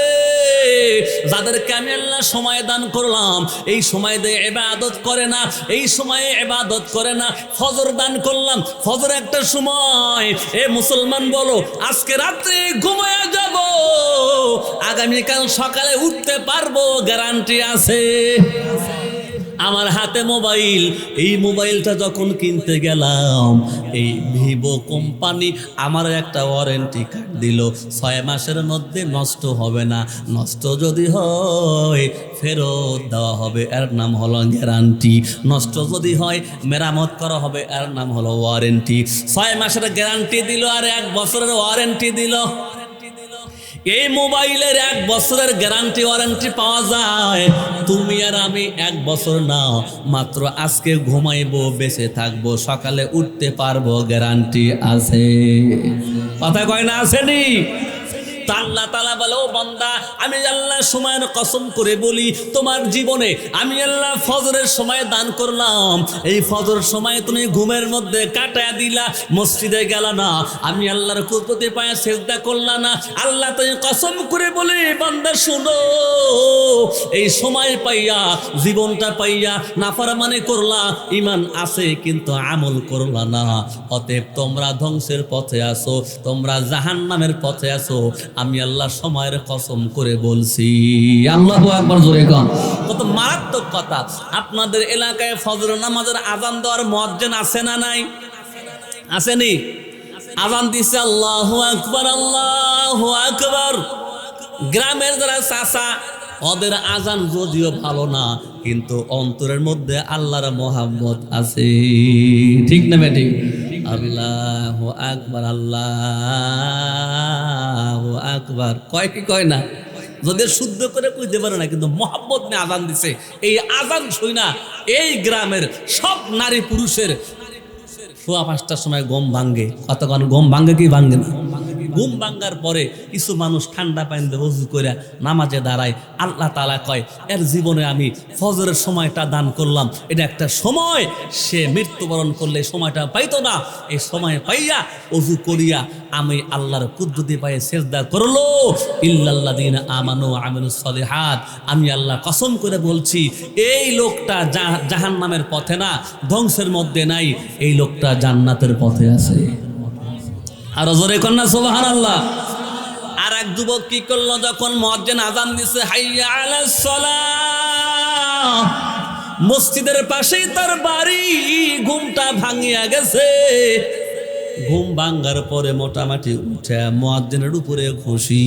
Speaker 1: যাদেরকে আমি আল্লাহ সময় দান করলাম, এই সময় দিয়ে ইবাদত করে না, এই সময়ে ইবাদত করে না। ফজর দান করলাম, ফজর একটা সময়। এ মুসলমান বলো, আজকে রাত্রে ঘুমায়া যাব, আগামীকাল সকালে উঠতে পারবো, গ্যারান্টি আছে? আমার হাতে মোবাইল, এই মোবাইলটা যখন কিনতে গেলাম, এই ভিভো কোম্পানি আমার একটা ওয়ারেন্টি কার্ড দিল, 6 মাসের মধ্যে নষ্ট হবে না, নষ্ট যদি হয় ফেরত দেওয়া হবে, এর নাম হলো গ্যারান্টি। নষ্ট যদি হয় মেরামত করা হবে, এর নাম হলো ওয়ারেন্টি। 6 মাসের গ্যারান্টি দিল আর 1 বছরের ওয়ারেন্টি দিল। এই মোবাইলের 1 বছরের গ্যারান্টি ওয়ারেন্টি পাওয়া যায়। তুমি আর আমি 1 বছর নাও, মাত্র আজকে ঘুমাইবো, বেঁচে থাকবো, সকালে উঠতে পারবো, গ্যারান্টি আছে। কথা কয় না? আসেনি? আল্লাহ তাআলা বলে, ও বান্দা আমি আল্লাহ সময়ের কসম করে বলি, তোমার জীবনে আমি আল্লাহ ফজরের সময় দান করলাম। এই ফজর সময় তুমি ঘুমের মধ্যে কাটায়া দিলা, মসজিদে গেলা না, আমি আল্লাহর কুদরতে পায়ে সিজদা করলা না। আল্লাহ তুমি কসম করে বলে, বান্দা শুনো, এই সময় পাইয়া, জীবনটা পাইয়া নাফরমানি করলা, ঈমান আছে কিন্তু আমল করলা না, অতএব তোমরা ধ্বংসের পথে আছো, তোমরা জাহান্নামের পথে আছো। আমি আল্লাহ সময়ের কসম করে বলছি। আল্লাহু আকবার, জোরে কোন। কত মারাত্মক কথা। আপনাদের এলাকায় ফজর নামাজের আযান দেওয়ার মুয়াজ্জিন আছে না নাই? আসেনি? আযান দিছে, আল্লাহু আকবার, আল্লাহু আকবার। গ্রামের যারা চাচা, ওদের আযান যদিও ভালো না, কিন্তু অন্তরের মধ্যে আল্লাহর মোহাম্মত আছে। ঠিক না বেঠিক? আল্লাহু আকবার, আল্লাহু আকবার কয় কি কয় না? যদি শুদ্ধ করে কইতে পারে না, কিন্তু মোহাম্মত নিয়ে আযান দিছে। এই আযান শুই না এই গ্রামের সব নারী পুরুষের 5:15টার সময় ঘুম ভাঙ্গে। কতক্ষণ ঘুম ভাঙ্গে কি ভাঙ্গে না? ঘুম ভাঙ্গার পরে কিছু মানুষ ঠান্ডা পানি দিয়ে ওযু করে নামাজে দাঁড়ায়। আল্লাহ তাআলা কয়, এর জীবনে আমি ফজরের সময়টা দান করলাম, এটা একটা সময়, সে মৃত্যুবরণ করলে সময়টা পাইতো না, এই সময় পাইয়া ওযু করিয়া আমি আল্লাহর কুদরতি পায়ে সিজদা করলো, ইল্লাল্লাযিনা আমানু ওয়া আমিলুস সলিহাত। আমি আল্লাহ কসম করে বলছি, এই লোকটা জাহান্নামের পথে না, ধ্বংসের মধ্যে নাই, এই লোকটা জান্নাতের পথে আছে। আর জোরে কন্যা সুবহানাল্লাহ। আর এক যুবক কি করলো, যখন মুয়াজ্জিন আযান দিছে, হাইয়া আলাস সালাহ, মসজিদের পাশেই তার বাড়ি, ঘুমটা ভাঙিয়া গেছে। ঘুম ভাঙার পরে মোটামুটি উঠে মুয়াজ্জিনের উপরে খুশি,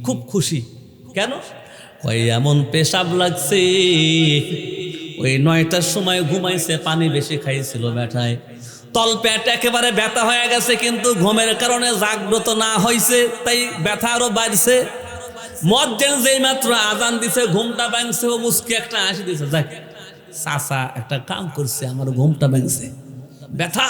Speaker 1: খুব খুশি। কেন? কই এমন পেশাব লাগছে, ওই 9টার সময় ঘুমাইছে, পানি বেশি খাইছিল ব্যাটায়, তল পেট একেবারে ব্যথা হয়ে গেছে, কিন্তু ঘুমের কারণে জাগ্রত না হয়েছে, তাই ব্যথা আরো বাড়ছে। মুয়াজ্জিন যেই মাত্র আযান দিছে, ঘুমটা ভাঙছে, ও মুস্কি একটা হাসি দিছে, যাক চাচা একটা কাম করছে, আমার ঘুমটা ভাঙছে। ব্যথা,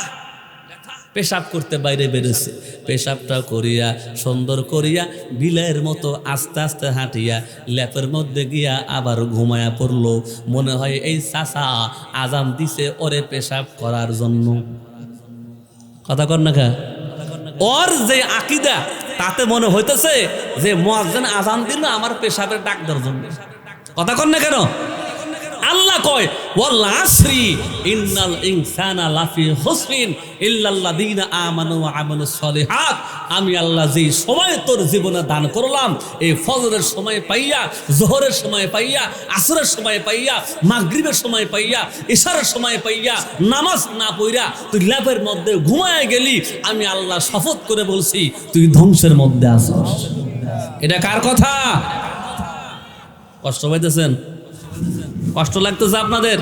Speaker 1: পেশাব করতে বাইরে বেরোছে, পেশাবটা করিয়া সুন্দর করিয়া বিলের মতো আস্তে আস্তে হাঁটিয়া ল্যাপের মধ্যে গিয়া আবার ঘুমায়া পড়লো। মনে হয় এই চাচা আযান দিছে ওরে পেশাব করার জন্য। কথা কর না খা? ওর যে আকীদা, তাতে মনে হইতেছে যে মুয়াজ্জিন আযান দিল আমার পেশাবের ডাক দেওয়ার জন্য। কথা কর না কেন? আল্লাহ কয়, ওয়াল আসরি ইন্নাল ইনসানা লাফি খুসরিন ইল্লাল্লাযিনা আমানু ওয়া আমিলুস সলিহাত। আমি আল্লাহ যেই সময় তোর জীবনে দান করলাম, এই ফজরের সময় পাইয়া, যোহরের সময় পাইয়া, আসরের সময় পাইয়া, মাগরিবের সময় পাইয়া, ইশারের সময় পাইয়া, নামাজ না পড়িয়া তুই ল্যাপের মধ্যে ঘুমায় গেলি, আমি আল্লাহ শপথ করে বলছি তুই ধ্বংসের মধ্যে আছিস। এটা কার কথা? কষ্ট পাইতেছেন? কষ্ট লাগতেছে আপনাদের?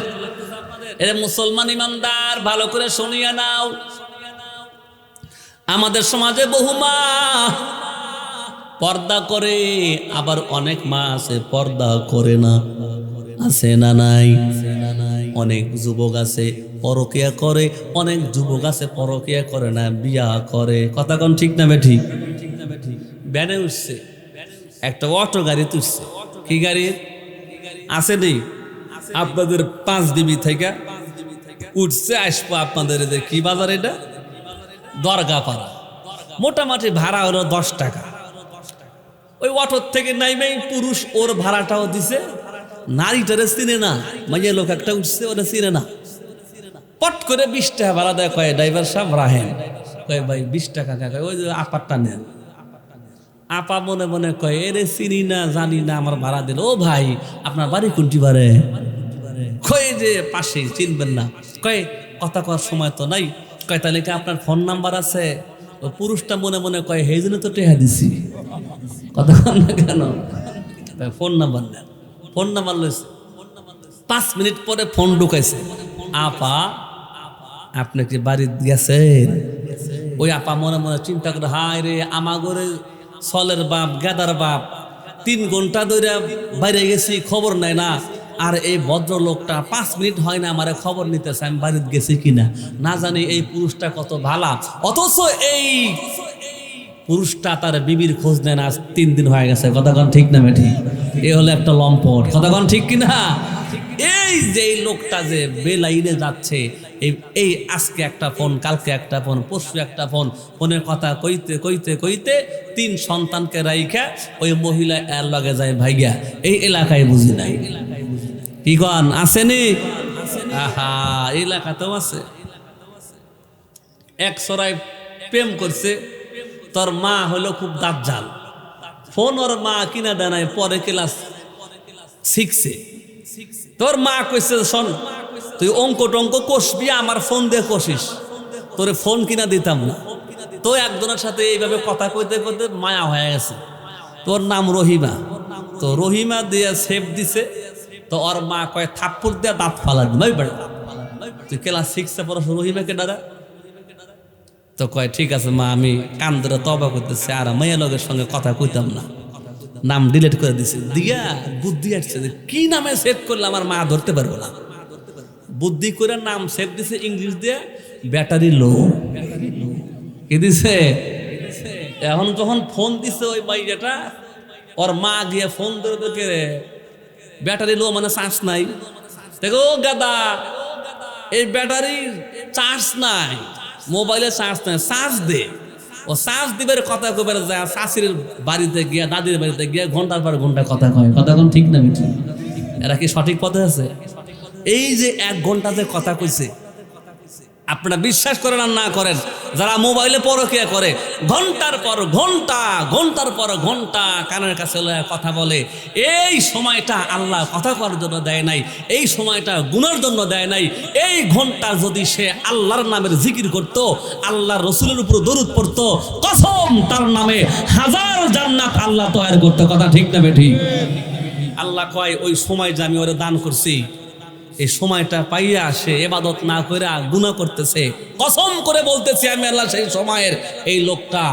Speaker 1: এর মুসলমান ইমানদার ভালো করে শুনিয়া নাও। আমাদের সমাজে বহু মা পর্দা করে, আবার অনেক মা আছে পর্দা করে না। আছে না নাই? অনেক যুবক আছে পরকিয়া করে, অনেক যুবক আছে পরকিয়া করে না, বিয়া করে। কথা কোন ঠিক না বেঠিক? ব্যানে উঠছে, একটা অটো গাড়িতে উঠছে। কি গাড়ি আছে নেই? আপনাদের 5 ডিবি থেকে উঠছে, আসবো আপনাদের কি বাজার এটা? দরগাপাড়া। মোটামুটি ভাড়া হলো 10 টাকা। ওই অটোর থেকে নাইমেই পুরুষ ওর ভাড়াটাও দিছে, নারীটারে চিনে না, মাইয়া লোক একটা উঠছে, ওরা চিনে না। পট করে 20 টাকা ভাড়া দেয়, কয় ড্রাইভার সাহেব রাহেন। কয় ভাই 20 টাকা কয়, ওই যে আপারটা নেন। আপা মনে মনে কয় এরে চিনি না জানি না, আমার ভাড়া দিল। ও ভাই আপনার বাড়ি কোনটি বারে? কয় যে পাশে, চিনবেন না। কয় কথা কওয়ার সময় তো নাই। কয় তাহলে কি আপনার ফোন নাম্বার আছে? ও পুরুষটা মনে মনে কয় সেই জন্য তো টেহা দিছি। কথা কন না কেন? ফোন নাম্বার নেন। ফোন নাম্বার লইছে। 5 মিনিট পরে ফোন ঢুকাইছে। আপা আপনি কি বাড়ি গেছেন? ওই আপা মনে মনে চিন্তা করে, হায় রে আমাগরে সলের বাপ গাদার বাপ, 3 ঘন্টা ধরে বাইরে গেছি, খবর নাই না। আর এই ভদ্রলোকটা 5 মিনিট হয় না আমারে খবর নিতেছে আমি বাড়িতে গেছি কিনা। না জানি এই পুরুষটা কত ভালা, অথচ এই পুরুষটা তার বিবির খোঁজ নেন আজ 3 দিন হয়ে গেছে। কথাগণ ঠিক না বেঠি? এ হলো একটা লম্পট। কথাগণ ঠিক কিনা? এই যে লোকটা যে বেলাইনে যাচ্ছে, এই আজকে একটা ফোন, কালকে একটা ফোন, পরশু একটা ফোন, ফোনের কথা কইতে কইতে কইতে 3 সন্তানকে রাইখা ওই মহিলা এর লগে যায় ভাইগা। এই এলাকায় বুঝি নাই। কি কন আসেনি? আহা, এই এলাকাতেও আছে। এক সরাই প্রেম করছে, তোর মা হলো খুব দাজ্জাল। ফোন ওর মা কিনা দেয় নাই, পরে ক্লাস 6-এ। তোর মা কইছে শোন তুই অঙ্ক টঙ্ক কষবি, আমার ফোন দিয়ে কষিস, তোরে ফোন কিনা দিতাম না। তো একজনের সাথে এইভাবে কথা কইতে কইতে মায়া হয়ে গেছে। তোর নাম রহিমা। তো রহিমা দিয়ে সেভ দিছে। তো ওর মা কয় থাপ্পড় দিয়ে দাঁত ফালা দিই বেড়া, তুই ক্লাস 6-এ পড়াস, রহিমাকে ডারা। তো কয় ঠিক আছে মা, আমি কান ধরে তবা করতেছি, আর মাইয়া লগের সঙ্গে কথা কইতাম না, নাম ডিলিট করে দিছে। দিয়া বুদ্ধি আসছে যে কি নামে সেভ করলে আমার মা ধরতে পারবো না। বুদ্ধি করে নাম সেভ দিছে ইংলিশ দিয়ে, ব্যাটারি লো। কি দিছে? এখন যখন ফোন দিছে ওই মাইয়াটা, ওর মা গিয়ে ফোন ধরে দেখে ব্যাটারি লো মানে চার্জ নাই। দেখো গাদা, এই ব্যাটারি চার্জ নাই, মোবাইলে চার্জ নাই, চার্জ দে। ও চার্জ দিবের কথা কইবার যায় শাশুড়ির বাড়িতে গিয়া, দাদির বাড়িতে গিয়া ঘন্টার পর ঘন্টা কথা কয়। কথা কোন ঠিক না মিঠি? এরা কি সঠিক পথে আছে? এই যে 1 ঘন্টা যে কথা কইছে, আপনারা বিশ্বাস করেন আর না করেন, যারা মোবাইলে পরকিয়া করে ঘন্টার পর ঘন্টা, ঘন্টার পর ঘন্টা কানের কাছে কথা বলে, এই সময়টা আল্লাহ কথা করার জন্য দেয় নাই, এই সময়টা গুনার জন্য দেয় নাই। এই ঘন্টা যদি সে আল্লাহর নামের জিকির করত, আল্লাহর রসুলের উপর দরুদ পড়তো, কসম তার নামে 1000 জান্নাত আল্লাহ তৈরি করতো। কথা ঠিক না বেঠি? আল্লাহ কয় ওই সময় যে আমি ওরে দান করছি, এই সময়টা পাইয়া সে ইবাদত না করে গুনাহ করতেছে। কসম করে বলতেছি আমি আল্লাহ, সেই সময়ের এই লোকটা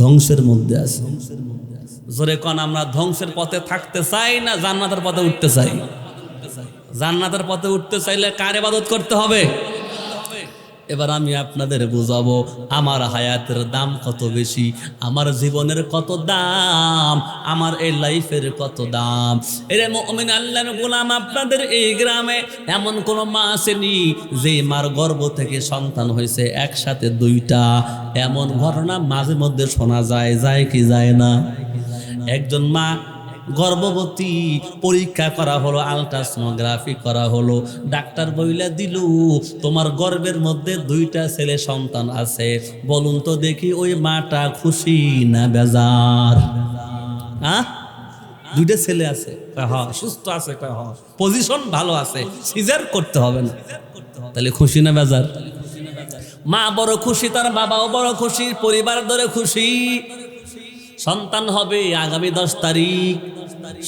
Speaker 1: ধ্বংসের মধ্যে আছে। জোরে কোন, আমরা ধ্বংসের পথে থাকতে চাই না জান্নাতের পথে উঠতে চাই? জান্নাতের পথে উঠতে চাইলে কার ইবাদত করতে হবে? এবার আমি আপনাদের বুঝাবো আমার হায়াতের দাম কত বেশি, আমার জীবনের কত দাম, আমার এই লাইফের কত দাম। এরে মুমিন আল্লাহর গোলাম, আপনাদের এই গ্রামে এমন কোন মা আসেনি যে মার গর্ভ থেকে সন্তান হয়েছে একসাথে 2টা? এমন ঘটনা মাঝে মধ্যে শোনা যায়, যায় কি যায় না? একজন মা গর্ভবতী, পরীক্ষা করা হলো, আলট্রাসোনোগ্রাফি করা হলো, ডাক্তার বইলা দিল তোমার গর্ভের মধ্যে 2টা ছেলে সন্তান আছে। বলুন তো দেখি ওই মাটা খুশি না বেজার? হ্যাঁ, 2টা ছেলে আছে, হ্যাঁ সুস্থ আছে, পজিশন ভালো আছে, সিজার করতে হবে না, তাহলে খুশি না বেজার? মা বড় খুশি, তার বাবাও বড় খুশি, পরিবার ধরে খুশি। সন্তান হবে আগামী 10 তারিখ।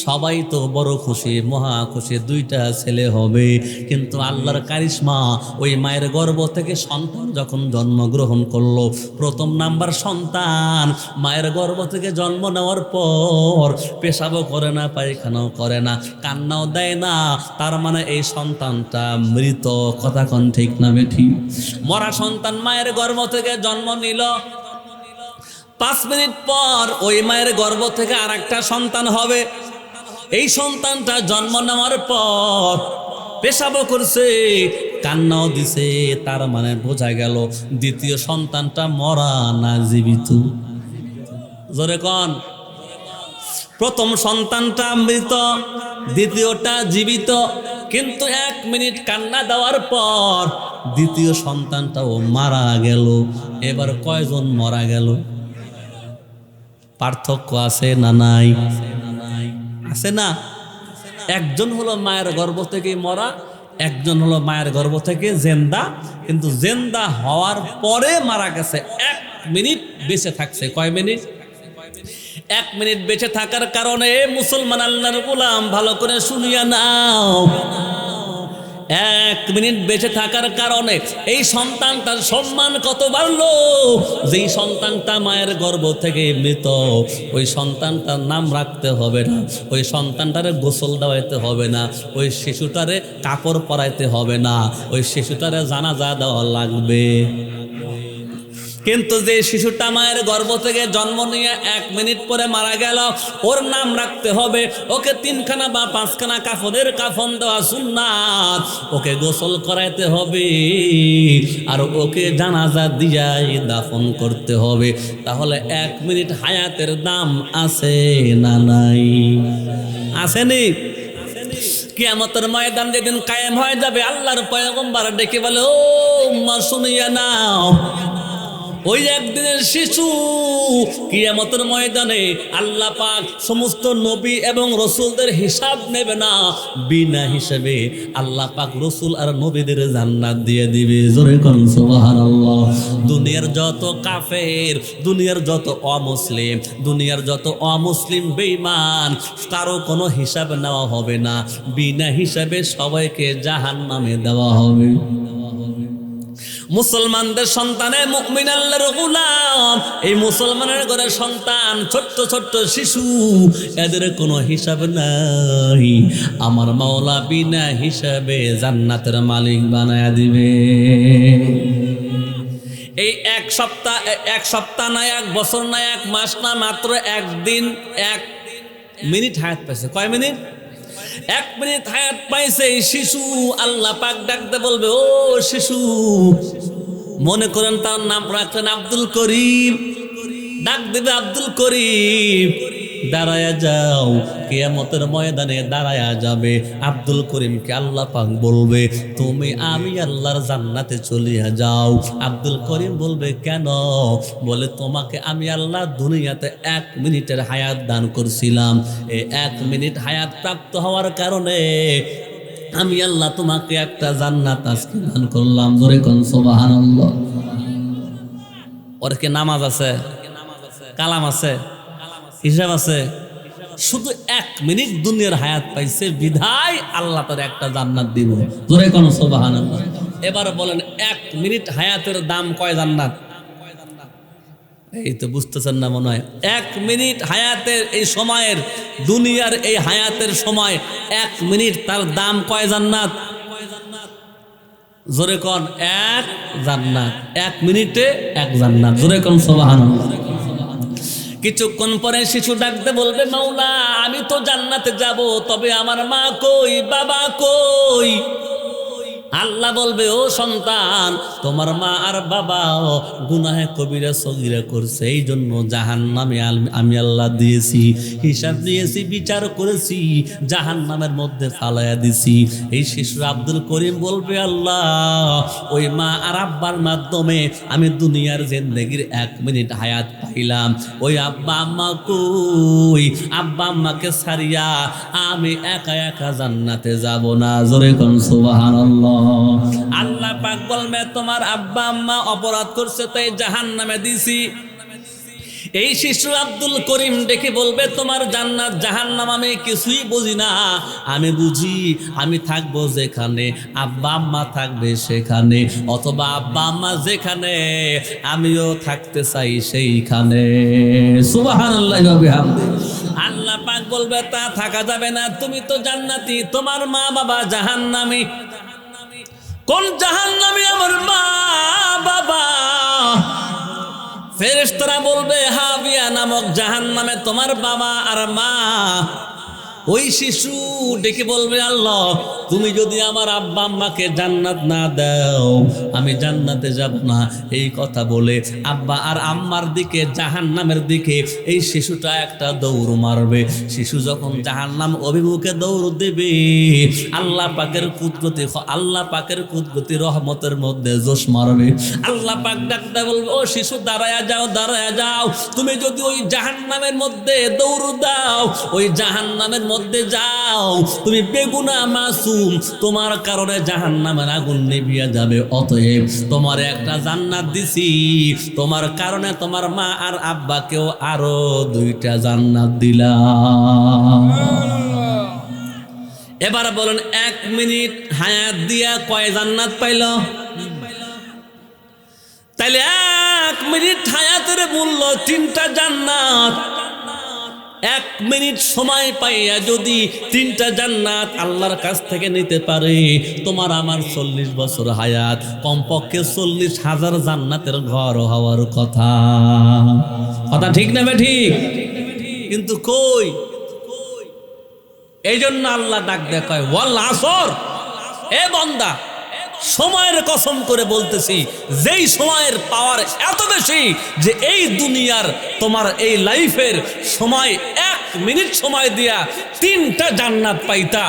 Speaker 1: সবাই তো বড় খুশি, মহা খুশি, 2টা ছেলে হবে। কিন্তু আল্লাহর কারিশমা, ওই মায়ের গর্ভ থেকে সন্তান যখন জন্মগ্রহণ করলো, প্রথম নাম্বার সন্তান মায়ের গর্ভ থেকে জন্ম নেওয়ার পর পেশাবও করে না, পায়খানাও করে না, কান্নাও দেয় না, তার মানে এই সন্তানটা মৃত। কথা কোন ঠিক না বেঠিক? মরা সন্তান মায়ের গর্ভ থেকে জন্ম নিল, 5 মিনিট পর ওই মায়ের গর্ভ থেকে আরেকটা সন্তান হবে। এই সন্তানটা জন্ম নেওয়ার পর পেশাবও করছে, কান্নাও দিছে, তার মানে বোঝা গেল দ্বিতীয় সন্তানটা মরা না জীবিত। জোরে কন। প্রথম সন্তানটা মৃত, দ্বিতীয়টা জীবিত। কিন্তু 1 মিনিট কান্না দেওয়ার পর দ্বিতীয় সন্তানটাও মারা গেল। এবার কয়জন মারা গেল? পার্থক্য আছে না নাই? আছে না? একজন হলো মায়ের গর্ভ থেকে মরা, একজন হলো মায়ের গর্ভ থেকে জেন্দা। কিন্তু জেন্দা হওয়ার পরে মারা গেছে, 1 মিনিট বেঁচে থাকছে। কয় মিনিট? 1 মিনিট বেঁচে থাকার কারণে মুসলমান আল্লাহর গোলাম ভালো করে শুনিয়া নাও, 1 মিনিট বেঁচে থাকার কারণে এই সন্তানটার সম্মান কত বাড়লো। যেই সন্তানটা মায়ের গর্ভ থেকে মৃত, ওই সন্তানটার নাম রাখতে হবে না, ওই সন্তানটারে গোসল দেওয়াইতে হবে না, ওই শিশুটারে কাপড় পরাইতে হবে না, ওই শিশুটারে জানাজা দেওয়া লাগবে। কিন্তু যে শিশুটা মায়ের গর্ভ থেকে জন্ম নিয়ে 1 মিনিট পরে মারা গেল, ওর নাম রাখতে হবে, ওকে 3খানা বা 5খানা কাফনের কাফন দেওয়া সুন্নাত, ওকে গোসল করাইতে হবে, আর ওকে জানাজা দিয়াই দাফন করতে হবে। তাহলে 1 মিনিট হায়াতের দাম আছে না নাই? আসেনি? কিয়ামতের ময়দান যেদিন কায়েম হয়ে যাবে, আল্লাহর পয়গম্বর ডেকে বলে, ও উম্মাহ শুনিয়া নাও, ওই একদিনের শিশু কিয়ামতের ময়দানে আল্লাহ পাক সমস্ত নবী এবং রসুলদের হিসাব নেবে না, বিনা হিসাবে আল্লাহ পাক রসুল আর নবীদের জান্নাত দিয়ে দিবে। জোরে কোন সুবহানাল্লাহ। দুনিয়ার যত কাফের, দুনিয়ার যত অমুসলিম, দুনিয়ার যত অমুসলিম বেঈমান, কারো কোনো হিসাব নেওয়া হবে না, বিনা হিসাবে সবাইকে জাহান্নামে দেওয়া হবে। মুসলমানদের সন্তানে মুমিন আল্লাহর গোলাম, এই মুসলমানের ঘরে সন্তান ছোট্ট ছোট্ট শিশু, এদের কোনো হিসাব নাই। আমার মাওলা বিনা হিসাবে জান্নাতের মালিক বানায়া দিবে। এই 1 সপ্তাহ না, 1 বছর না, 1 মাস না, মাত্র 1 দিন 1 মিনিট হায়াত পাইছে। কয় মিনিট? 1 মিনিট হায়াত পাইছে এই শিশু। আল্লাহ পাক ডাকতে বলবে, ও শিশু, মনে করেন তার নাম রাখলেন আব্দুল করিম, ডাক দেবে আব্দুল করিম, দাঁড়ায়া যাও। কিয়ামতের ময়দানে দাঁড়ায়া যাবে আব্দুল করিমকে আল্লাহ পাক বলবে, তুমি আমি আল্লাহর জান্নাতে চলিয়া যাও। আব্দুল করিম বলবে, কেন? বলে, তোমাকে আমি আল্লাহ দুনিয়াতে 1 মিনিটের হায়াত দান করছিলাম, এই 1 মিনিট হায়াত প্রাপ্ত হওয়ার কারণে আমি আল্লাহ তোমাকে একটা জান্নাত আজকে দান করলাম। জোরে কোন সুবহানাল্লাহ। ওর কি নামাজ আছে, কালাম আছে, হিসাব আছে? শুধু 1 মিনিট দুনিয়ার হায়াত পাইছে বিধায় আল্লাহ তার একটা জান্নাত দিব। জোরে কোন সুবহানাল্লাহ। এবার বলেন, 1 মিনিট হায়াতের দাম কয় জান্নাত? এই তো বুঝতেছেন না মনে হয়। 1 মিনিট হায়াতের এই সময়ের, দুনিয়ার এই হায়াতের সময় 1 মিনিট, তার দাম কয় জান্নাত? জোরে কোন, 1 জান্নাত। 1 মিনিটে 1 জান্নাত। জোরে কোন সুবহানাল্লাহ। কিছুক্ষণ পরে শিশু ডাকতে বলবে, মাওলা, আমি তো জান্নাতে যাব, তবে আমার মা কই, বাবা কই? আল্লাহ বলবে, ও সন্তান, তোমার মা আর বাবা গুনাহে কবিরা সগীরা করছে, এই জন্য জাহান্নামে আমি আল্লাহ দিয়েছি, হিসাব নিয়েছি, বিচার করেছি, জাহান্নামের মধ্যে ফালাইয়া দিছি। এই শিশু আব্দুল করিম বলবে, আল্লাহ, ওই মা আর আব্বার মাধ্যমে আমি দুনিয়ার জিন্দেগির 1 মিনিট হায়াত পাইলাম, ওই আব্বা আম্মা কই? আব্বা আম্মাকে ছাড়িয়া আমি একা একা জান্নাতে যাব না। জোরে কোন সুবহানাল্লাহ। আল্লাহ পাক বলবে, তোমার আব্বা আম্মা অপরাধ করছে তাই জাহান্নামে দিছি, এই শিশু আব্দুল করিম ডেকে বলবে, তোমার জান্নাত জাহান্নাম আমি কিছুই বুঝি না, আমি বুঝি আমি থাকবো যেখানে আব্বা আম্মা থাকবে সেখানে, অথবা আব্বা আম্মা যেখানে আমিও থাকতে চাই সেইখানে। সুবহানাল্লাহি ওয়া বিহামদিহি। আল্লাহ পাক বলবে, তা থাকা যাবে না, তুমি তো জান্নাতি, তোমার মা বাবা জাহান্নামী। কোন জাহান্নামী? আমার মা বাবা। ফেরেশতারা বলবে, হাবিয়া নামক জাহান্নামে তোমার বাবা আর মা। ওই শিশু ডেকে বলবে, আল্লাহ তুমি যদি আমার আব্বা আম্মাকে জান্নাত না দাও আমি জান্নাতে যাব না। এই কথা বলে আব্বা আর আম্মার দিকে জাহান্নামের দিকে এই শিশুটা একটা দৌড় মারবে। শিশু যখন জাহান্নাম অভিমুখে দৌড় দেবে, আল্লাহ পাকের কুদরতি রহমতের মধ্যে জোশ মারবে। আল্লাহ পাক ডাকতে বলবে, ও শিশু দাঁড়ায়া যাও, তুমি যদি ওই জাহান্নামের মধ্যে দৌড় দাও, ওই জাহান্নামের মধ্যে যাও, তুমি বেগুনা মাসুম, তোমার কারণে জাহান্নামের আগুন নিভিয়ে যাবে। অতএব তোমার একটা জান্নাত দিছি, তোমার কারণে তোমার মা আর আব্বাকেও আরো 2টা জান্নাত দিলাম। এবার বলেন, 1 মিনিট হায়াত দিয়া কয় জান্নাত পাইল? তাইলে 1 মিনিট হায়াতের মূল্য 3টা জান্নাত। 1 মিনিট সময় পাইয়া যদি 3টা জান্নাত আল্লাহর কাছ থেকে নিতে পারে, তোমার আমার 40 বছর হায়াত, কমপক্ষে 40,000 জান্নাতের ঘর হওয়ার কথা। কথা ঠিক না ঠিক? কিন্তু কই? এই জন্য আল্লাহ ডাক দেখায়, ওয়াল আসর, এ বান্দা সময়ের কসম করে বলতেছি, যেই সময়ের পাওয়ার এত বেশি যে এই দুনিয়ার তোমার এই লাইফের সময় 1 মিনিট সময় দিয়া 3টা জান্নাত পাইতা,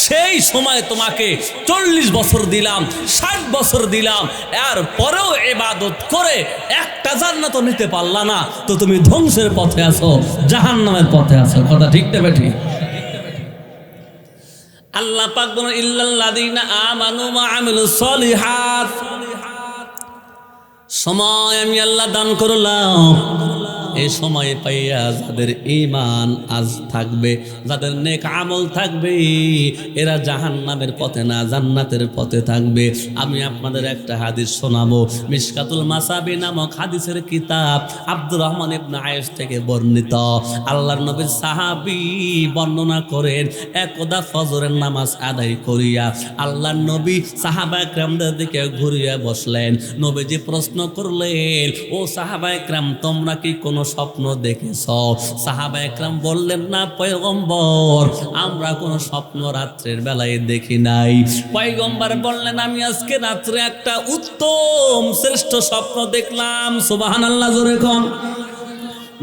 Speaker 1: সেই সময় তোমাকে 40 বছর দিলাম, 60 বছর দিলাম, এর পরেও ইবাদত করে একটা জান্নাতও নিতে পারলা না, তো তুমি ধ্বংসের পথে আছো, জাহান্নামের পথে আছো। কথা ঠিক না বেঠিক? আল্লাহ পাক বলেন, ইল্লাল্লাযীনা আমানু ওয়া আমিলুস সলিহাত। সময় আমি আল্লাহ দান করলাম, এই সময় পাইয়া যাদের ঈমান আজ থাকবে, যাদের নেক আমল থাকবে, এরা জাহান্নামের পথে না জান্নাতের পথে থাকবে। আমি আপনাদের একটা হাদিস শোনাবো। মিশকাতুল মাসাবি নামক হাদিসের কিতাব, আব্দুর রহমান ইবনে আয়েশ থেকে বর্ণিত। আল্লাহর নবীর সাহাবী বর্ণনা করেন, একদা ফজরের নামাজ আদায় করিয়া আল্লাহর নবী সাহাবা একরামদের দিকে ঘুরিয়া বসলেন। নবীজি প্রশ্ন করলেন, ও সাহাবা একরাম, তোমরা কি কোনো স্বপ্ন দেখেছ? সাহাবা একরাম বললেন, না পয়গম্বর, আমরা কোনো স্বপ্ন রাত্রের বেলায় দেখি নাই। পয়গম্বর বললেন, আমি আজকে রাত্রে একটা উত্তম শ্রেষ্ঠ স্বপ্ন দেখলাম। সুবহানাল্লাহ, জোরে কোন।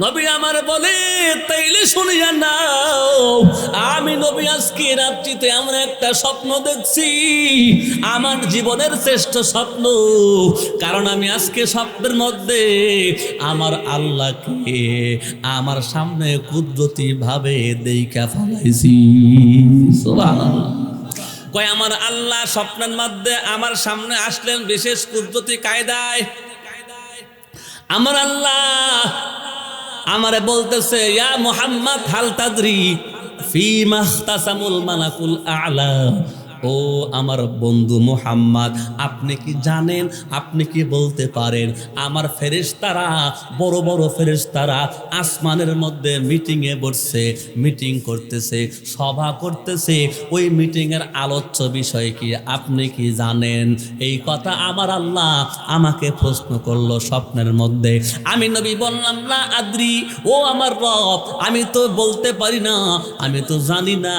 Speaker 1: নবী আমার বলে, তাইলে শুনিয়া নাও, আমি নবী আজকে রাত্রিতে আমরা একটা স্বপ্ন দেখছি, আমার জীবনের শ্রেষ্ঠ স্বপ্ন। কারণ আমি আজকে স্বপ্নের মধ্যে আমার আল্লাহকে আমার সামনে কুদরতি ভাবে দেইখা ফেলাইছি। সুবহানাল্লাহ। কয়, আমার আল্লাহ স্বপ্নের মধ্যে আমার সামনে আসলেন বিশেষ কুদরতি কায়দায়। আমার আল্লাহ আমারে বলতেছে, ইয়া মুহাম্মদ হাল তাদরি ফীমা ইখতাসামুল মালাকুল আ'লা। ও আমার বন্ধু মুহাম্মদ, আপনি কি জানেন, আপনি কি বলতে পারেন, আমার ফেরেশতারা, বড় বড় ফেরেশতারা আসমানের মধ্যে মিটিংয়ে বসছে, মিটিং করতেছে, সভা করতেছে, ওই মিটিংয়ের আলোচ্য বিষয় কি আপনি কি জানেন? এই কথা আমার আল্লাহ আমাকে প্রশ্ন করলো স্বপ্নের মধ্যে। আমি নবী বললাম, না আদ্রি, ও আমার রব, আমি তো বলতে পারি না, আমি তো জানি না।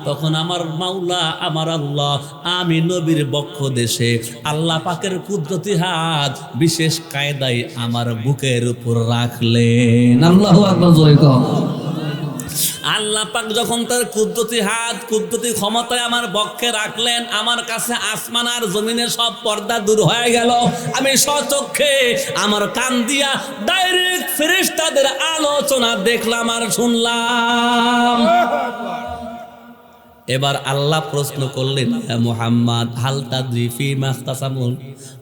Speaker 1: তখন আমার মাওলা, আমার আল্লাহ, আমি নবীর বক্ষ দেশে আল্লাহ পাকের কুদরতি হাত বিশেষ কায়দায় আমার বুকের উপর রাখলেন। আল্লাহু আকবার, জয় কর। আল্লাহ পাক যখন তার কুদরতি হাত, কুদরতি ক্ষমতায় আমার বক্ষে রাখলেন, আমার কাছে আসমান আর জমিনের সব পর্দা দূর হয়ে গেল। আমি স্বচক্ষে আমার কান দিয়া ডাইরেক্ট ফেরেশতাদের আলোচনা দেখলাম আর শুনলাম। এবার আল্লাহ প্রশ্ন করলেন, হে মুহাম্মদ হাল তাদরি ফীমা ইখতাসামুন,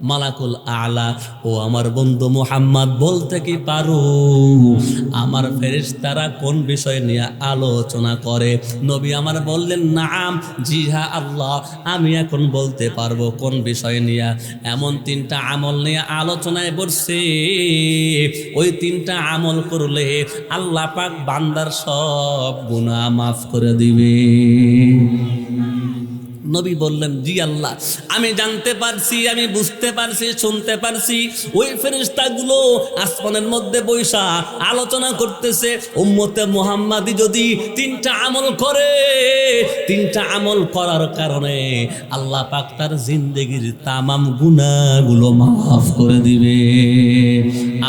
Speaker 1: মালাকুল আলা, ও আমার বন্ধু মুহাম্মদ বলতে কি পারো আমার ফেরেশতারা কোন বিষয় নিয়ে আলোচনা করে? নবী আমার বললেন, নাম, জি হ্যাঁ আল্লাহ, আমি এখন বলতে পারবো কোন বিষয় নিয়ে। এমন 3টা আমল নিয়ে আলোচনায় বসছে, ওই 3টা আমল করলে আল্লাহ পাক বান্দার সব গুনাহ মাফ করে দিবে। নবী বললেন, জি আল্লাহ, আমি জানতে পারছি, আমি বুঝতে পারছি, শুনতে পারছি। ওই ফেরেশতাগুলো আসমানের মধ্যে বৈশা আলোচনা করতেছে, উম্মতে মুহাম্মাদি যদি 3টা আমল করে, 3টা আমল করার কারণে আল্লাহ পাক তার জিন্দেগির তামাম গুনাহগুলো মাফ করে দিবে।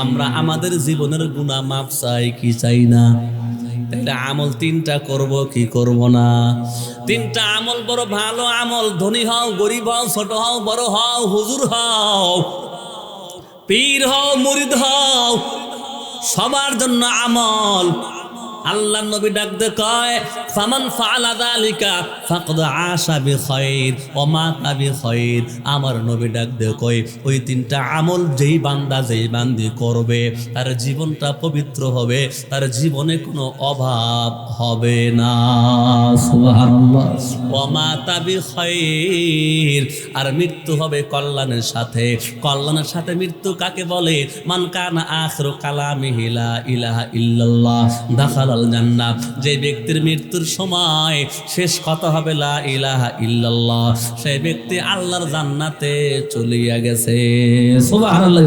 Speaker 1: আমরা আমাদের জীবনের গুনাহ মাফ চাই কি চাই না? তাহলে আমল 3টা করব কি করব না? 3টা আমল বড় ভালো আমল। ধনী হও, গরিব হও, ছোট হও, বড় হও, হুজুর হও, পীর হও, মুরিদ হও, সবার জন্য আমল। আল্লাহ নবী ডাকতে কয়, ফামান ফাআলা যালিকা ফাকদ আশা বিখাইর ওয়া মাতা বিখাইর। আমার নবী ডাকতে কয়, ওই 3টা আমল যেই বান্দা যেই বান্দি করবে তার জীবনটা পবিত্র হবে, তার জীবনে কোনো অভাব হবে না। সুবহানাল্লাহ। ওয়া মাতা বিখাইর, আর মৃত্যু হবে কল্যাণের সাথে। কল্যাণের সাথে মৃত্যু কাকে বলে? মান কানা আখিরু কালামিহি লা ইলাহা ইল্লাল্লাহ দাখালাল জান্নাহ। যে ব্যক্তির মৃত্যুর সময় শেষ কথা হবে লা ইলাহা ইল্লাল্লাহ, সেই ব্যক্তি আল্লাহর জান্নাতে চলিয়া গেছে। সুবহানাল্লাহ।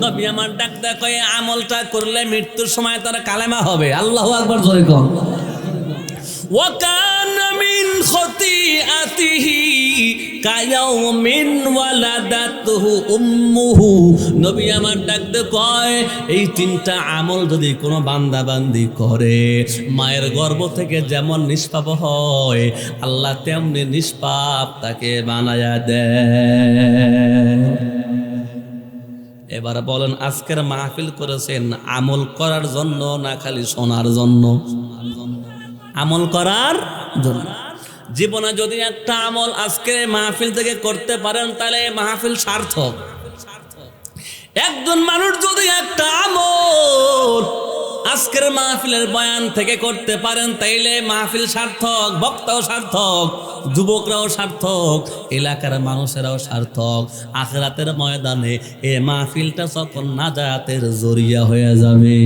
Speaker 1: নবী আমার ডাকতে কয়, আমলটা করলে মৃত্যুর সময় তার কালেমা হবে। আল্লাহু আকবার জোরে কর। ওয়া কানা মিন খতিআতিহি কায়াউমিন ওয়ালাদাতুহু উম্মুহু। নবী আমার ডাকতে কয়, এই 3টা আমল যদি কোনো বান্দা বান্দি করে, মায়ের গর্ভ থেকে যেমন নিষ্পাপ হয় আল্লাহ তেমনি নিষ্পাপ তাকে বানায়া দেয়। এবার বলেন, আজকের মাহফিল করেছেন আমল করার জন্য না খালি শোনার জন্য? আমল করার জন্য। জীবনে যদি একটা আমল আজকে মাহফিল থেকে করতে পারেন তাহলে মাহফিল সার্থক। একজন মানুষ যদি একটা আমল আজকের মাহফিলের বয়ান থেকে করতে পারেন তাইলে মাহফিল সার্থক, বক্তাও সার্থক, যুবকরাও সার্থক, এলাকার মানুষেরাও সার্থক। আখিরাতের ময়দানে এ মাহফিলটা যখন নাজাতের জরিয়া হয়ে যাবে।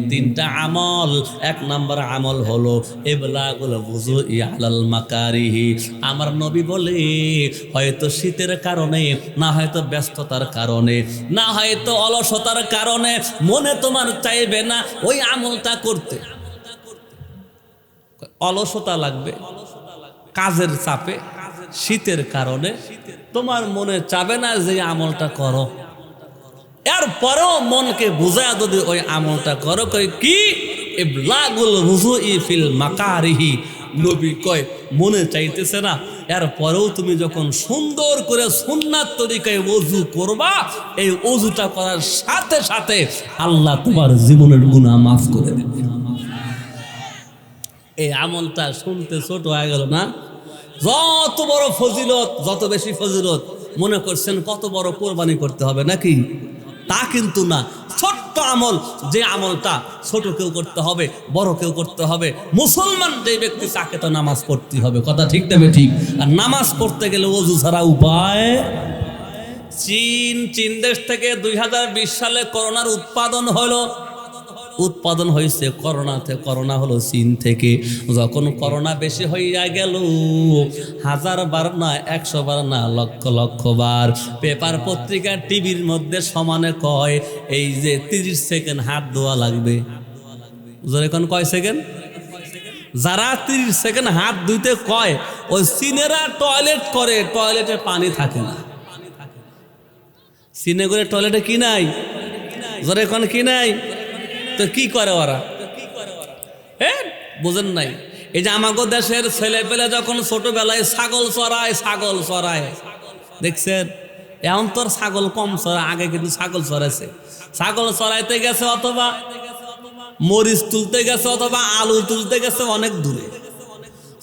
Speaker 1: 3টা আমল। 1 নম্বর আমল হলো ইবলাগুল বুজুই আলাল মাকারিহি। আমার নবী বলে, হয়তো শীতের কারণে, না হয়তো ব্যস্ততার কারণে, না হয়তো অলসতার কারণে মনে তোমার চাইবে না ওই আমলটা করতে, অলসতা লাগবে, কাজের চাপে, শীতের কারণে তোমার মনে চাবে না যে আমলটা করো। এরপরেও মনকে বুঝায় যদি ওই আমলটা করো, কই কি ইবলাগুল বুজুই ফিল মাকারিহি। নবী কয়, মনে চাইতেছে না, এরপরেও তুমি যখন সুন্দর করে সুন্নাত তরিকায় ওযু করবা, এই ওযুটা করার সাথে সাথে আল্লাহ তোমার জীবনের গুনাহ মাফ করে দেবে। এই আমলটা শুনতে ছোট হয়ে গেল না? যত বড় ফজিলত, যত বেশি ফজিলত মনে করছেন কত বড় কোরবানি করতে হবে নাকি? তা কিন্তু না। ছোট্ট আমল, যে আমলটা ছোট কেউ করতে হবে, বড় কেউ করতে হবে। মুসলমান যে ব্যক্তি তাকে তো নামাজ পড়তে হবে। কথা ঠিক তবে ঠিক। আর নামাজ পড়তে গেলে ওযু ছাড়া উপায়। চীন দেশ থেকে 2020 সালে করোনার উৎপাদন হয়েছে। করোনা হলো চীন থেকে। যখন করোনা বেশি হইয়া গেল, 1000 বার না, 100 বার না, লক্ষ লক্ষ বার পেপার পত্রিকা টিভির মধ্যে সমানে কয়, এই যে 30 সেকেন্ড হাত ধোয়া লাগবে। এখন কয় সেকেন্ড? যারা 30 সেকেন্ড হাত ধুইতে কয়, ওই চীনেরা টয়লেট করে, টয়লেটে পানি থাকে না। চীনে করে টয়লেটে কি নাই? জোরে এখন কি নাই? তো কি করে ওরা? বুঝেন নাই? এই যে আমাগো দেশের ছেলে পেলে যখন ছোটবেলায় ছাগল চড়ায় দেখছেন? এখন তোর ছাগল কম চড়ায়, আগে কিন্তু ছাগল চড়াইছে। ছাগল চড়াইতে গেছে অথবা মরিচ তুলতে গেছে অথবা আলু তুলতে গেছে অনেক দূরে।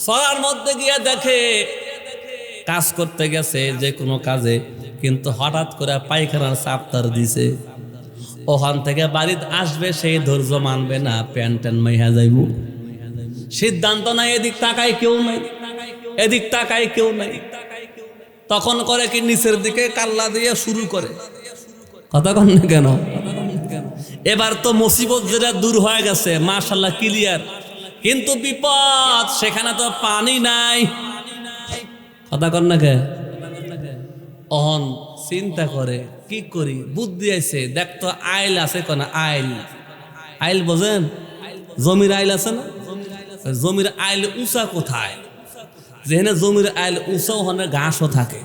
Speaker 1: সরার মধ্যে গিয়ে দেখে কাজ করতে গেছে যে কোনো কাজে, কিন্তু হঠাৎ করে পায়খানার চাপ তার দিছে। ওখান থেকে বাড়িতে আসবে, সেই ধৈর্য মানবে না, প্যান্ট ট্যান মাইহা যাইব। সিদ্ধান্ত নাই, এদিক তাকায় কেউ নাই, এদিক তাকায় কেউ নাই। তখন করে কি নিচের দিকে কাল্লা দিয়ে শুরু করে। কথা কন না কেন? এবার তো মুসিবত যেটা দূর হয়ে গেছে, মাশাআল্লাহ ক্লিয়ার, কিন্তু বিপদ সেখানে তো পানি নাই। কথা কন না কে? অহন চিন্তা করে কি করি, বুদ্ধি আছে, দেখতো আইল আছে কোন আইল, আইল বোঝেন? জমির আইল আছে না? জমির আইল উঁচা কোথায়? যেখানে জমির আইল উঁচা ওখানে ঘাসও থাকে।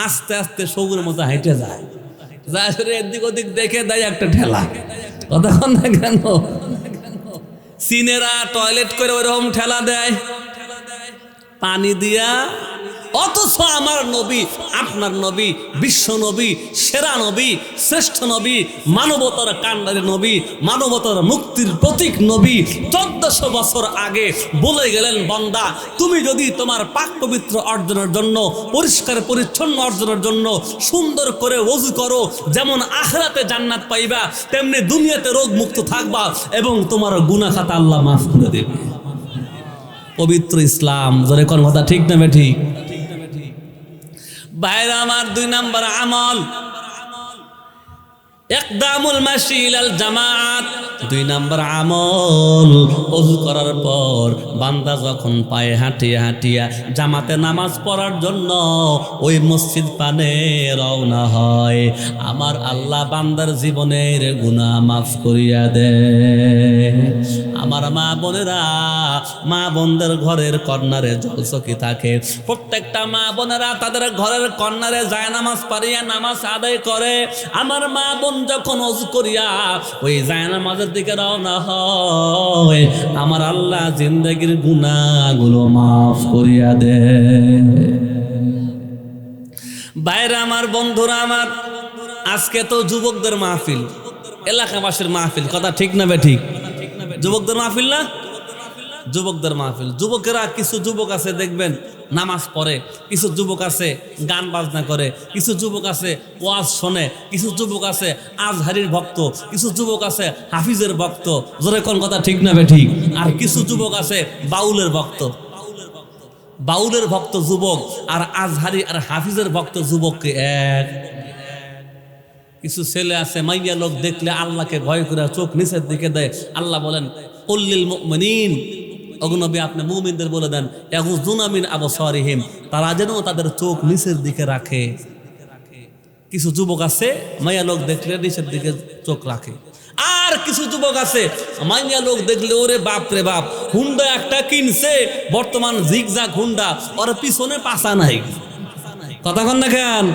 Speaker 1: আস্তে আস্তে সবুর মতো হাইটে যায়, যায় এদিক ওদিক দেখে দেয় একটা ঠেলা। কথা কন না কেন? চীনেরা টয়লেট করে ওরকম ঠেলা দেয় পানি দিয়া। অথচ আমার নবী, আপনার নবী, বিশ্ব নবী, সেরা নবী, শ্রেষ্ঠ নবী, মানবতার কান্ডারি নবী, মানবতার মুক্তির প্রতীক নবী 1400 বছর আগে বলে গেলেন, বান্দা তুমি যদি তোমার পাক পবিত্র অর্জনের জন্য, পরিষ্কার পরিচ্ছন্ন অর্জনের জন্য সুন্দর করে ওযু করো, যেমন আখিরাতে জান্নাত পাইবা, তেমনি দুনিয়াতে রোগ মুক্ত থাকবা এবং তোমার গুনাহ খাতা আল্লাহ মাফ করে দেবে। পবিত্র ইসলাম, জোরে কোন কথা ঠিক না বেঠিক? ভাইরা আমার, 2 নাম্বার আমল ইকদামুল মাশি ইলাল জামাআত। 2 নাম্বার আমল, ওযু করার পর বান্দা যখন পায়ে হাঁটিয়া হাঁটিয়া জামাতে নামাজ পড়ার জন্য ওই মসজিদ পানে রওনা হয়, আমার আল্লাহ বান্দার জীবনের গুনাহ মাফ করিয়া দেয়। আমার মা বোনেরা, মা বোনদের ঘরের কর্নারে জলচকি থাকে, প্রত্যেকটা মা বোনেরা তাদের ঘরের কর্নারে যায় নামাজ পড়িয়া নামাজ আদায় করে। আমার মা বোন যখন ওযু করিয়া ওই যায় নামাজের দিকে রওনা হয়, আমার আল্লাহ জিন্দেগির গুনাহগুলো মাফ করিয়া দেয়। বাইরে আমার, বন্ধুরা আমার, আজকে তো যুবকদের মাহফিল, এলাকাবাসীর মাহফিল, কথা ঠিক না বেঠিক? যুবকদের মাহফিল না? যুবকদের মাহফিল। যুবকেরা, কিছু যুবক আছে দেখবেন নামাজ পড়ে, কিছু যুবক আছে গান বাজনা করে, কিছু যুবক আছে ওয়াজ শোনে, কিছু যুবক আছে আজহারির ভক্ত, কিছু যুবক আছে হাফিজের ভক্ত, জোরে কোন কথা ঠিক না বেঠিক? আর কিছু যুবক আছে বাউলের ভক্ত। বাউলের ভক্ত যুবক আর আজহারি আর হাফিজের ভক্ত যুবককে এক। কিছু ছেলে আছে মাইয়া লোক দেখলে আল্লাহকে ভয় করে চোখ নিচের দিকে দেয়। আল্লাহ বলেন, কুল্লিল মুমিনিন, অগনবী আপনি মুমিনদের বলে দেন, ইয়াগুযুনা মিন আবসারিহিম, তারা যেন তাদের চোখ নিচের দিকে রাখে। কিছু যুবক আছে মাইয়া লোক দেখলে নিচের দিকে চোখ রাখে, আর কিছু যুবক আছে মাইয়া লোক দেখলে ওরে বাপ রে বাপ, হুন্ডা একটা কিনছে বর্তমান জিগজাগ হুন্ডা, ওর পিছনে পাছা নাই। কথা কন না কেন?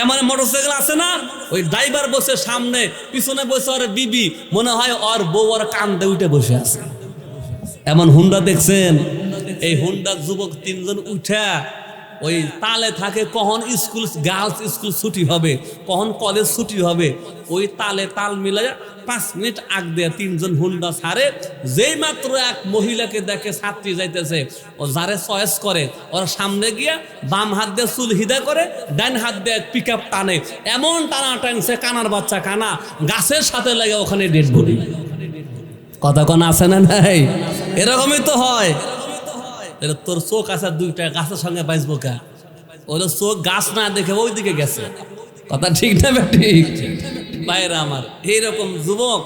Speaker 1: এমন মোটরসাইকেল আছে না, ওই ড্রাইভার বসে সামনে, পিছনে বসে ওর বিবি, মনে হয় ওর বউ ওর কান্দে উঠে বসে আছে। এমন হুন্ডা দেখছেন? এই হুন্ডার যুবক 3 জন উঠা ওই তালে থাকে, কখন স্কুল, গার্লস স্কুল ছুটি হবে, কখন কলেজ ছুটি হবে, ওই তালে তাল মিলাই 5 মিনিট আগ দিয়ে 3 জন হুন্ডা ছাড়ে। যেই মাত্র এক মহিলাকে দেখে ছাত্রী যাইতেছে, ও যারে চয়েস করে ওর সামনে গিয়া বাম হাত দিয়ে চুল হিদা করে, ডান হাত দিয়ে পিক আপ টানে, এমন টানা টানছে কানার বাচ্চা কানা, গাছের সাথে লাগে ওখানে ডেড বডি। কথা কোন আছে না নাই? এরকমই তো হয়। তোর চোখ আছে 2টা, গাছের সঙ্গে বাঁচবো কা? ওর চোখ গাছ না দেখে ওই দিকে গেছে। কথা ঠিক না ঠিক? বাইরে আমার, এইরকম যুবক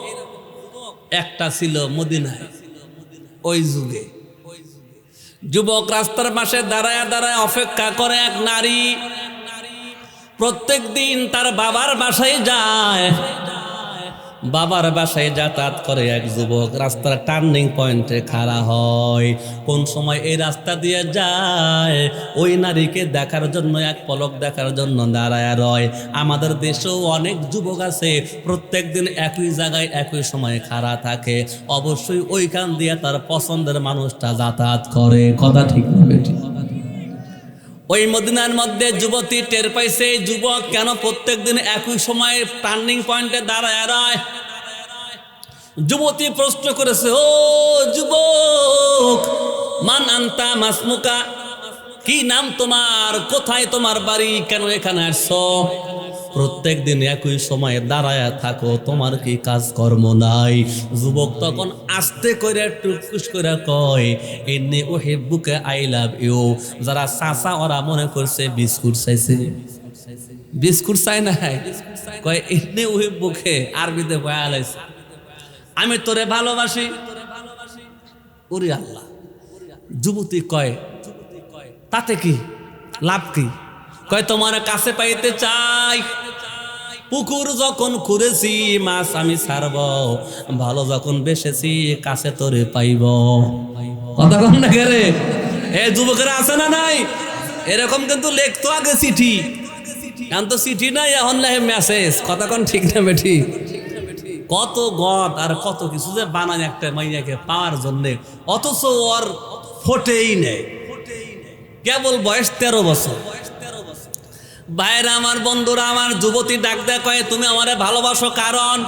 Speaker 1: একটা ছিল মদিনায়। ওই যুগে যুবক রাস্তার পাশে দাঁড়ায় দাঁড়ায় অপেক্ষা করে এক নারী। প্রত্যেক দিন তার বাবার বাসায় যায়, বাবার বাসায় যাতায়াত করে এক যুবক রাস্তার টার্নিং পয়েন্টে খাড়া হয়। কোন সময় এই রাস্তা দিয়ে যায়, ওই নারীকে দেখার জন্য, এক পলক দেখার জন্য দাঁড়ায় রয়। আমাদের দেশেও অনেক যুবক আছে প্রত্যেক দিন একই জায়গায় একই সময়ে খাড়া থাকে, অবশ্যই ওইখান দিয়ে তার পছন্দের মানুষটা যাতায়াত করে। কথা ঠিক না বেঠিক? ওই মদিনার মধ্যে যুবতী টের পাইছে যুবক কেন প্রত্যেক দিন একই সময়ে টার্নিং পয়েন্টে দাঁড়ায় রয়। যুবতী প্রশ্ন করেছে, ও যুবক, মান আনতা মাসমুকা, কি নাম তোমার, কোথায় তোমার বাড়ি, কেন এখানে আসছো? প্রত্যেক দিন একই সময়ে দাঁড়ায় থাকো, তোমার কি কাজ কর্ম নাই? যুবক তখন আস্তে করে টুকুস করে কয়, ইন্নী উহিব্বুকা, আই লাভ ইউ। যারা চাচা ওরা মনে করছে বিস্কুট চাইছে, বিস্কুট চাই নাই, কয় ইন্নী উহিব্বুকা, আরবিতে বয়া লাইছে, আমি তোরে ভালোবাসি। ওরে আল্লাহ, যুবতী কয় তাতে কি লাভ কি? কয় তোমার কাছে পাইতে চাই, পুকুর যখন খুঁড়েছি মাছ আমি ছাড়ব, ভালো যখন বেসেছি কাছে তোরে পাইব। কথা কম না গেলে এ যুবকেরা আছে না নাই? এরকম কিন্তু লেখতো আগে চিঠি, এখন তো চিঠি নাই, এখন লেখে মেসেজ। কথা কন ঠিক না বেঠি? কত গদ আর কত কিছু যে বানায় একটা মাইয়াকে পাওয়ার জন্যে, অথচ ওর ফোটেই নেই, কেবল বয়স 13 বছর। ভাইরা আমার, বন্ধুরা আমার, যুবতী ডাক দেয়, কয় তুমি আমারে ভালোবাসো কারণ?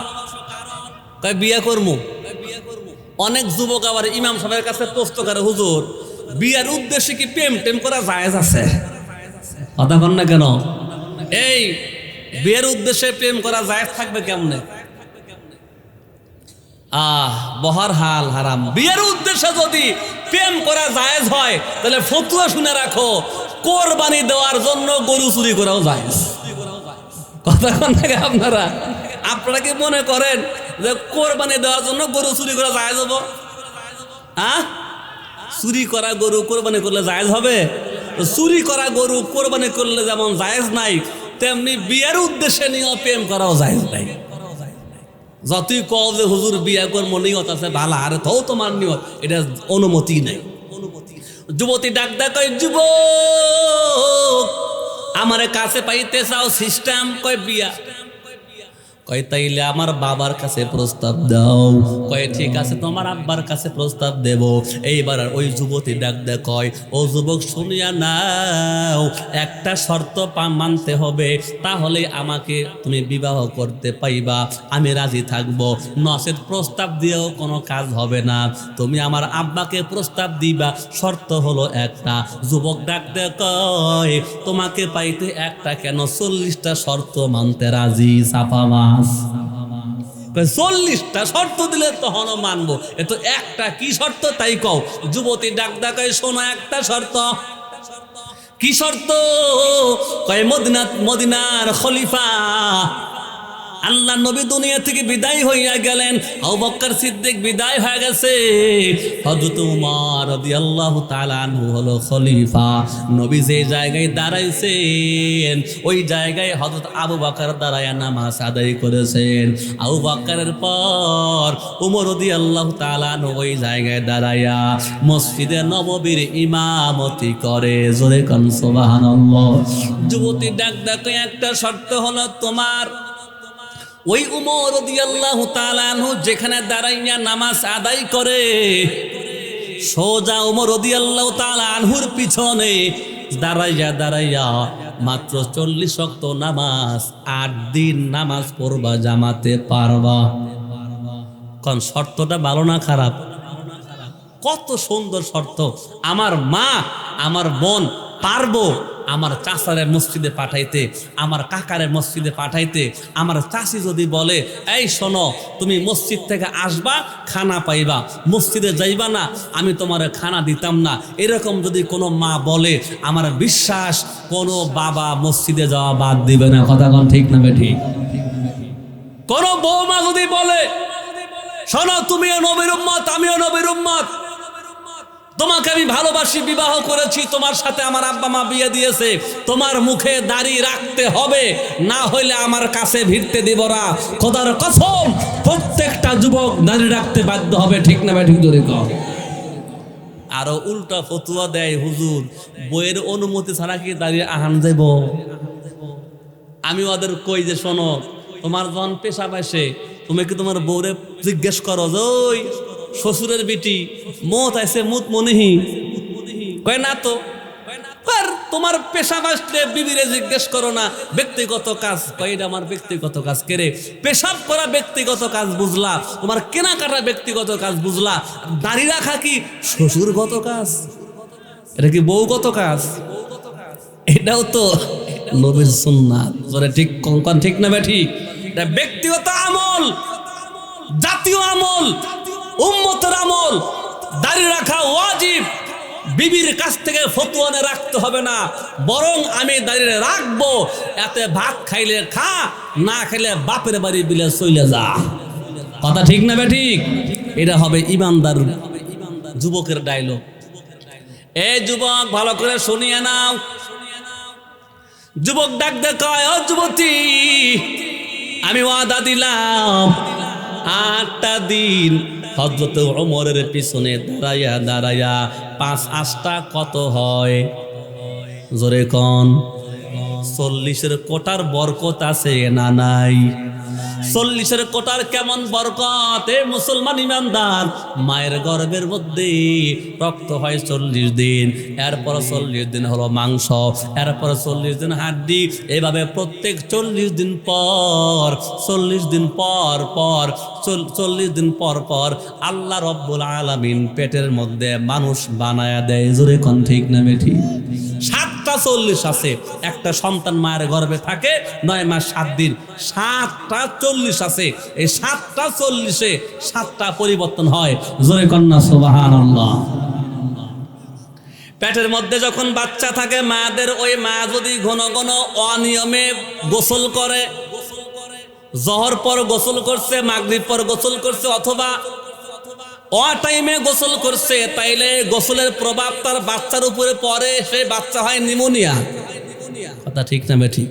Speaker 1: কয় বিয়ে করমু। অনেক যুবক আবার ইমাম সাহেবের কাছে প্রশ্ন করে, হুজুর বিয়ের উদ্দেশ্যে কি প্রেম টেম করা জায়েজ আছে? কথা কন না কেন? এই বিয়ের উদ্দেশ্যে প্রেম করা জায়েজ থাকবে কেমনে? বহার হাল হারাম। বিয়ের উদ্দেশ্যে যদি প্রেম করা জায়েজ হয়, তাহলে ফতুয়া শুনে রাখো, কোরবানি দেওয়ার জন্য গরু চুরি করাও জায়েজ। কথা কন না আপনারা? আপনারা কি মনে করেন যে কোরবানি দেওয়ার জন্য গরু চুরি করা জায়েজ হবো? চুরি করা গরু কোরবানি করলে জায়েজ হবে? চুরি করা গরু কোরবানি করলে যেমন জায়েজ নাই, তেমনি বিয়ের উদ্দেশ্যে নিয়ে প্রেম করাও জায়েজ নাই। যতই কও যে হুজুর বিয়া করবো, নিয়ত আছে ভালো, আরে তো তোমার নিয়ত, এটা অনুমতি নাই। যুবতী ডাক ডাক, যুবক আমার কাছে পাইতে চাও সিস্টেম? কয় বিয়া। কয় তাইলে আমার বাবার কাছে প্রস্তাব দাও। কয় ঠিক আছে, তোমার আব্বার কাছে প্রস্তাব দেব। এইবার ওই যুবতী ডাক দেয়, কয় ও যুবক শুনিয়া নাও, একটা শর্ত মানতে হবে, তাহলে আমাকে তুমি বিবাহ করতে পাইবা, আমি রাজি থাকবো, নচেত প্রস্তাব দিয়েও কোনো কাজ হবে না। তুমি আমার আব্বাকে প্রস্তাব দিবা, শর্ত হলো একটা। যুবক ডাক দেয়, কয় তোমাকে পাইতে একটা কেন, 40টা শর্ত মানতে রাজি। চাপা মাছ 40টা শর্ত দিলে তখনও মানবো, এ তো একটা, কি শর্ত তাই কও। যুবতী ডাক ডাকায়, শোনো একটা শর্ত। কি শর্ত? কয় মদিনার খলিফা আল্লাহ নবী দুনিয়া থেকে বিদায় হইয়া গেলেন, আবু বকর সিদ্দিক বিদায় হয়ে গেছে, হযরত উমর রাদিয়াল্লাহু তাআলা আনহু হলো খলিফা। নবী যে জায়গায় দাঁড়াইছেন ওই জায়গায় হযরত আবু বকর দাঁড়ায়া নামাজ আদায় করেছেন। আবু বকরের পর উমর রাদিয়াল্লাহু তাআলা আনহু ওই জায়গায় দাঁড়ায়া মসজিদে নববীর ইমামতি করে। জোরে কোন সুবহানাল্লাহ। যুবতী ডাক ডাকে, একটা শর্ত হলো তোমার ওই উমর রাদিয়াল্লাহু তাআলা আনহু যেখানে দাঁড়াইয়া নামাজ আদায় করে, সোজা উমর রাদিয়াল্লাহু তাআলা আনহুর পিছনে দাঁড়াইয়া মাত্র 40 ওয়াক্ত নামাজ 8 দিন নামাজ পড়বা, জামাতে পারবা। কোন শর্তটা ভালো না খারাপ? কত সুন্দর শর্ত। আমার মা আমার বোন পারবো আমার চাচারে মসজিদে পাঠাইতে, আমার কাকারে মসজিদে পাঠাইতে। আমার চাচি যদি বলে, এই শোনো তুমি মসজিদ থেকে আসবা, খানা পাইবা, মসজিদে যাইবা না, আমি তোমার খানা দিতাম না, এরকম যদি কোনো মা বলে, আমার বিশ্বাস কোনো বাবা মসজিদে যাওয়া বাদ দিবে না। কথা কোন ঠিক না বেঠিক? কোনো বৌমা যদি বলে, শোনো তুমিও নবীর উম্মত, আমিও নবীর উম্মত, তোমাকে আমি ভালোবাসি, বিবাহ করেছি, তোমার সাথে আমার আব্বা মা বিয়ে দিয়েছে, তোমার মুখে দাড়ি রাখতে হবে, না হইলে আমার কাছে ভিড়তে দিব না। খোদার কসম প্রত্যেকটা যুবক দাড়ি রাখতে বাধ্য হবে। ঠিক না ঠিক? জোরে কও। আরো উল্টা ফতুয়া দেয়, হুজুর বইয়ের অনুমতি ছাড়া কি দাঁড়িয়ে আহান যাব? আমি ওদের কই যে শোনো, তোমার জন পেশা পাইছে, তুমি কি তোমার বউরে জিজ্ঞেস করো যে ওই শ্বশুরের বেটি মত আছে মুত মনেহি? কয় না তো। তোমার পেশা আসলে বিবিরে জিজ্ঞেস করো না ব্যক্তিগত কাজ, এটা আমার ব্যক্তিগত কাজ। কেরে পেশাব করা ব্যক্তিগত কাজ বুঝলা, তোমার কেনাকাটা ব্যক্তিগত কাজ বুঝলা, দাড়ি রাখা কি শ্বশুরগত কাজ? এটা কি বউগত কাজ? এটাও তো নবীর সুন্নাত। ঠিক কোন ঠিক না ঠিক? এটা ব্যক্তিগত আমল, জাতীয় আমল, উম্মতের আমল। দাড়ি রাখা ওয়াজিব, বিবির কাছ থেকে ফতোয়া নিয়ে রাখতে হবে না, বরং আমি দাঁড়িয়ে রাখবো, এতে ভাত খাইলে খা, না খাইলে বাপের বাড়ি বিলে চলে যা। কথা ঠিক না ঠিক? এটা হবে ইমানদার যুবকের ডায়লগ। এই যুবক ভালো করে শুনিয়ে নাও। যুবক ডাক দে কয়, ও যুবতী, আমি ওয়াদা দিলাম 8টা দিন হযরত ওমরের পিছনে দাঁড়াইয়া দাঁড়াইয়া 5 8টা কত হয়? জোরে কোন। 40-এর কোটার বরকত আছে না নাই? 40-এর কোটার কেমন বরকত? এ মুসলমান ইমানদার, মায়ের গর্ভের মধ্যে রক্ত হয় 40 দিন, এরপর 40 দিন হলো মাংস, এরপর 40 দিন হাড্ডি, এভাবে প্রত্যেক 40 দিন পর 40 দিন পর পর 40 দিন পর পর আল্লাহ রব্বুল আলামিন পেটের মধ্যে মানুষ বানায়া দেয়। জোরে কোন ঠিক না বেঠি? 7টা 40 আছে। একটা সন্তান মায়ের গর্ভে থাকে 9 মাস 7 দিন, 7টা 40 আছে। এই 7টা 40-এ 7টা পরিবর্তন হয়। জোরে কন্যা সুবহানাল্লাহ। পেটের মধ্যে যখন বাচ্চা থাকে মাদের, ওই মা যদি ঘন ঘন অনিয়মে গোসল করে, জহর পর গোসল করছে, মাগরিব পর গোসল করছে, অথবা টাইমে গোসল করছে, তাইলে গোসলের প্রভাব তার বাচ্চার উপরে পড়ে, সে বাচ্চা হয় নিউমোনিয়া। কথা ঠিক না বেঠিক?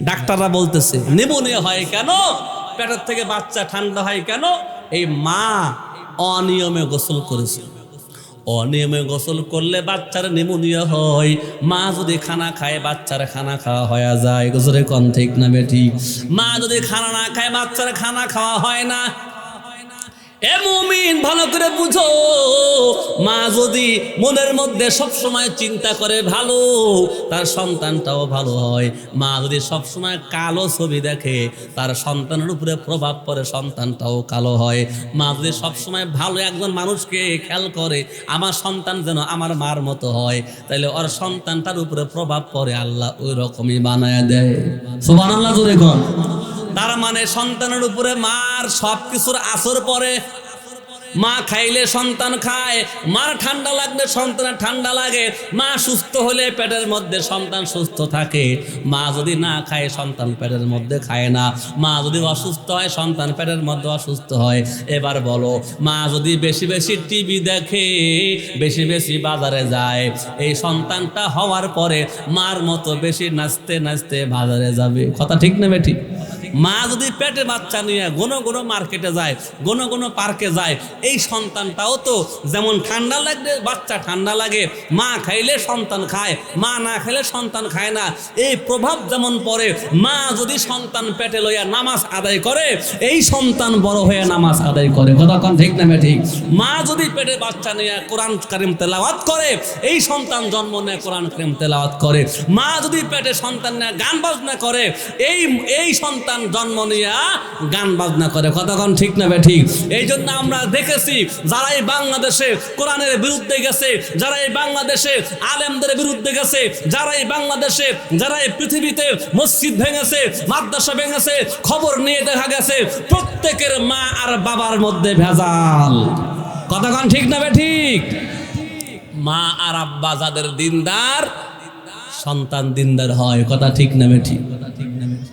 Speaker 1: ডাক্তাররা বলতেছে নিউমোনিয়া হয় কেন, পেটের থেকে বাচ্চা ঠান্ডা হয় কেন? এই মা অনিয়মে গোসল করেছে। অনিয়মে গোসল করলে বাচ্চার নিউমোনিয়া হয়। মা যদি খানা খায়, বাচ্চার খানা খাওয়া হয়ে যায়। গোসলের কোন ঠিক না বেঠিক? মা যদি খানা না খায়, বাচ্চার খানা খাওয়া হয় না। এ মুমিন, ভালো করে বুঝো, মা যদি মনের মধ্যে সবসময় চিন্তা করে ভালো, তার সন্তানটাও ভালো হয়। মা যদি সবসময় কালো ছবি দেখে, তার সন্তানের উপরে প্রভাব পড়ে, সন্তানটাও কালো হয়। মা যদি সবসময় ভালো একজন মানুষকে খেয়াল করে, আমার সন্তান যেন আমার মার মতো হয়, তাহলে ওর সন্তানটার উপরে প্রভাব পড়ে, আল্লাহ ওই রকমই বানায় দেয়। সুবহানাল্লাহ জোরে কোন। তার মানে সন্তানের উপরে মার সবকিছুর আসর পড়ে। মা খাইলে সন্তান খায়, মার ঠান্ডা লাগলে সন্তানের ঠান্ডা লাগে, মা সুস্থ হলে পেটের মধ্যে সন্তান সুস্থ থাকে। মা যদি না খায়, সন্তান পেটের মধ্যে খায় না। মা যদি অসুস্থ হয়, সন্তান পেটের মধ্যে অসুস্থ হয়। এবার বলো, মা যদি বেশি বেশি টিভি দেখে, বেশি বেশি বাজারে যায়, এই সন্তানটা হওয়ার পরে মার মতো বেশি নাচতে নাচতে বাজারে যাবে। কথা ঠিক না বেঠিক? মা যদি পেটে বাচ্চা নিয়ে ঘন ঘন মার্কেটে যায়, ঘন ঘন পার্কে যায়, এই সন্তানটাও তো যেমন ঠান্ডা লাগলে বাচ্চা ঠান্ডা লাগে, মা খাইলে সন্তান খায়, মা না খাইলে সন্তান খায় না। এই প্রভাব যেমন পড়ে, মা যদি সন্তান পেটে লইয়া নামাজ আদায় করে, এই সন্তান বড় হয়ে নামাজ আদায় করে। কথা কোন ঠিক না ঠিক? মা যদি পেটে বাচ্চা নিয়ে কোরআন কারীম তেলাওয়াত করে, এই সন্তান জন্ম নিয়ে কোরআন কারীম তেলাওয়াত করে। মা যদি পেটে সন্তান নিয়ে গান বাজনা করে, এই সন্তান জন্ম নিয়ে গান বাজনা করে। কথা কোন ঠিক না ঠিক? এই জন্য আমরা দেখেছি, যারা এই বাংলাদেশে কোরআনের বিরুদ্ধে গেছে, যারা এই বাংলাদেশে আলেমদের বিরুদ্ধে গেছে, যারা এই বাংলাদেশে, যারা এই পৃথিবীতে মসজিদ ভেঙেছে, মাদ্রাসা ভেঙেছে, খবর নিয়ে দেখা গেছে প্রত্যেকের মা আর বাবার মধ্যে ভেজাল। কথা কোন ঠিক না ঠিক? মা আর আব্বা যাদের দিনদার, সন্তান দিনদার হয়। কথা ঠিক না ঠিক?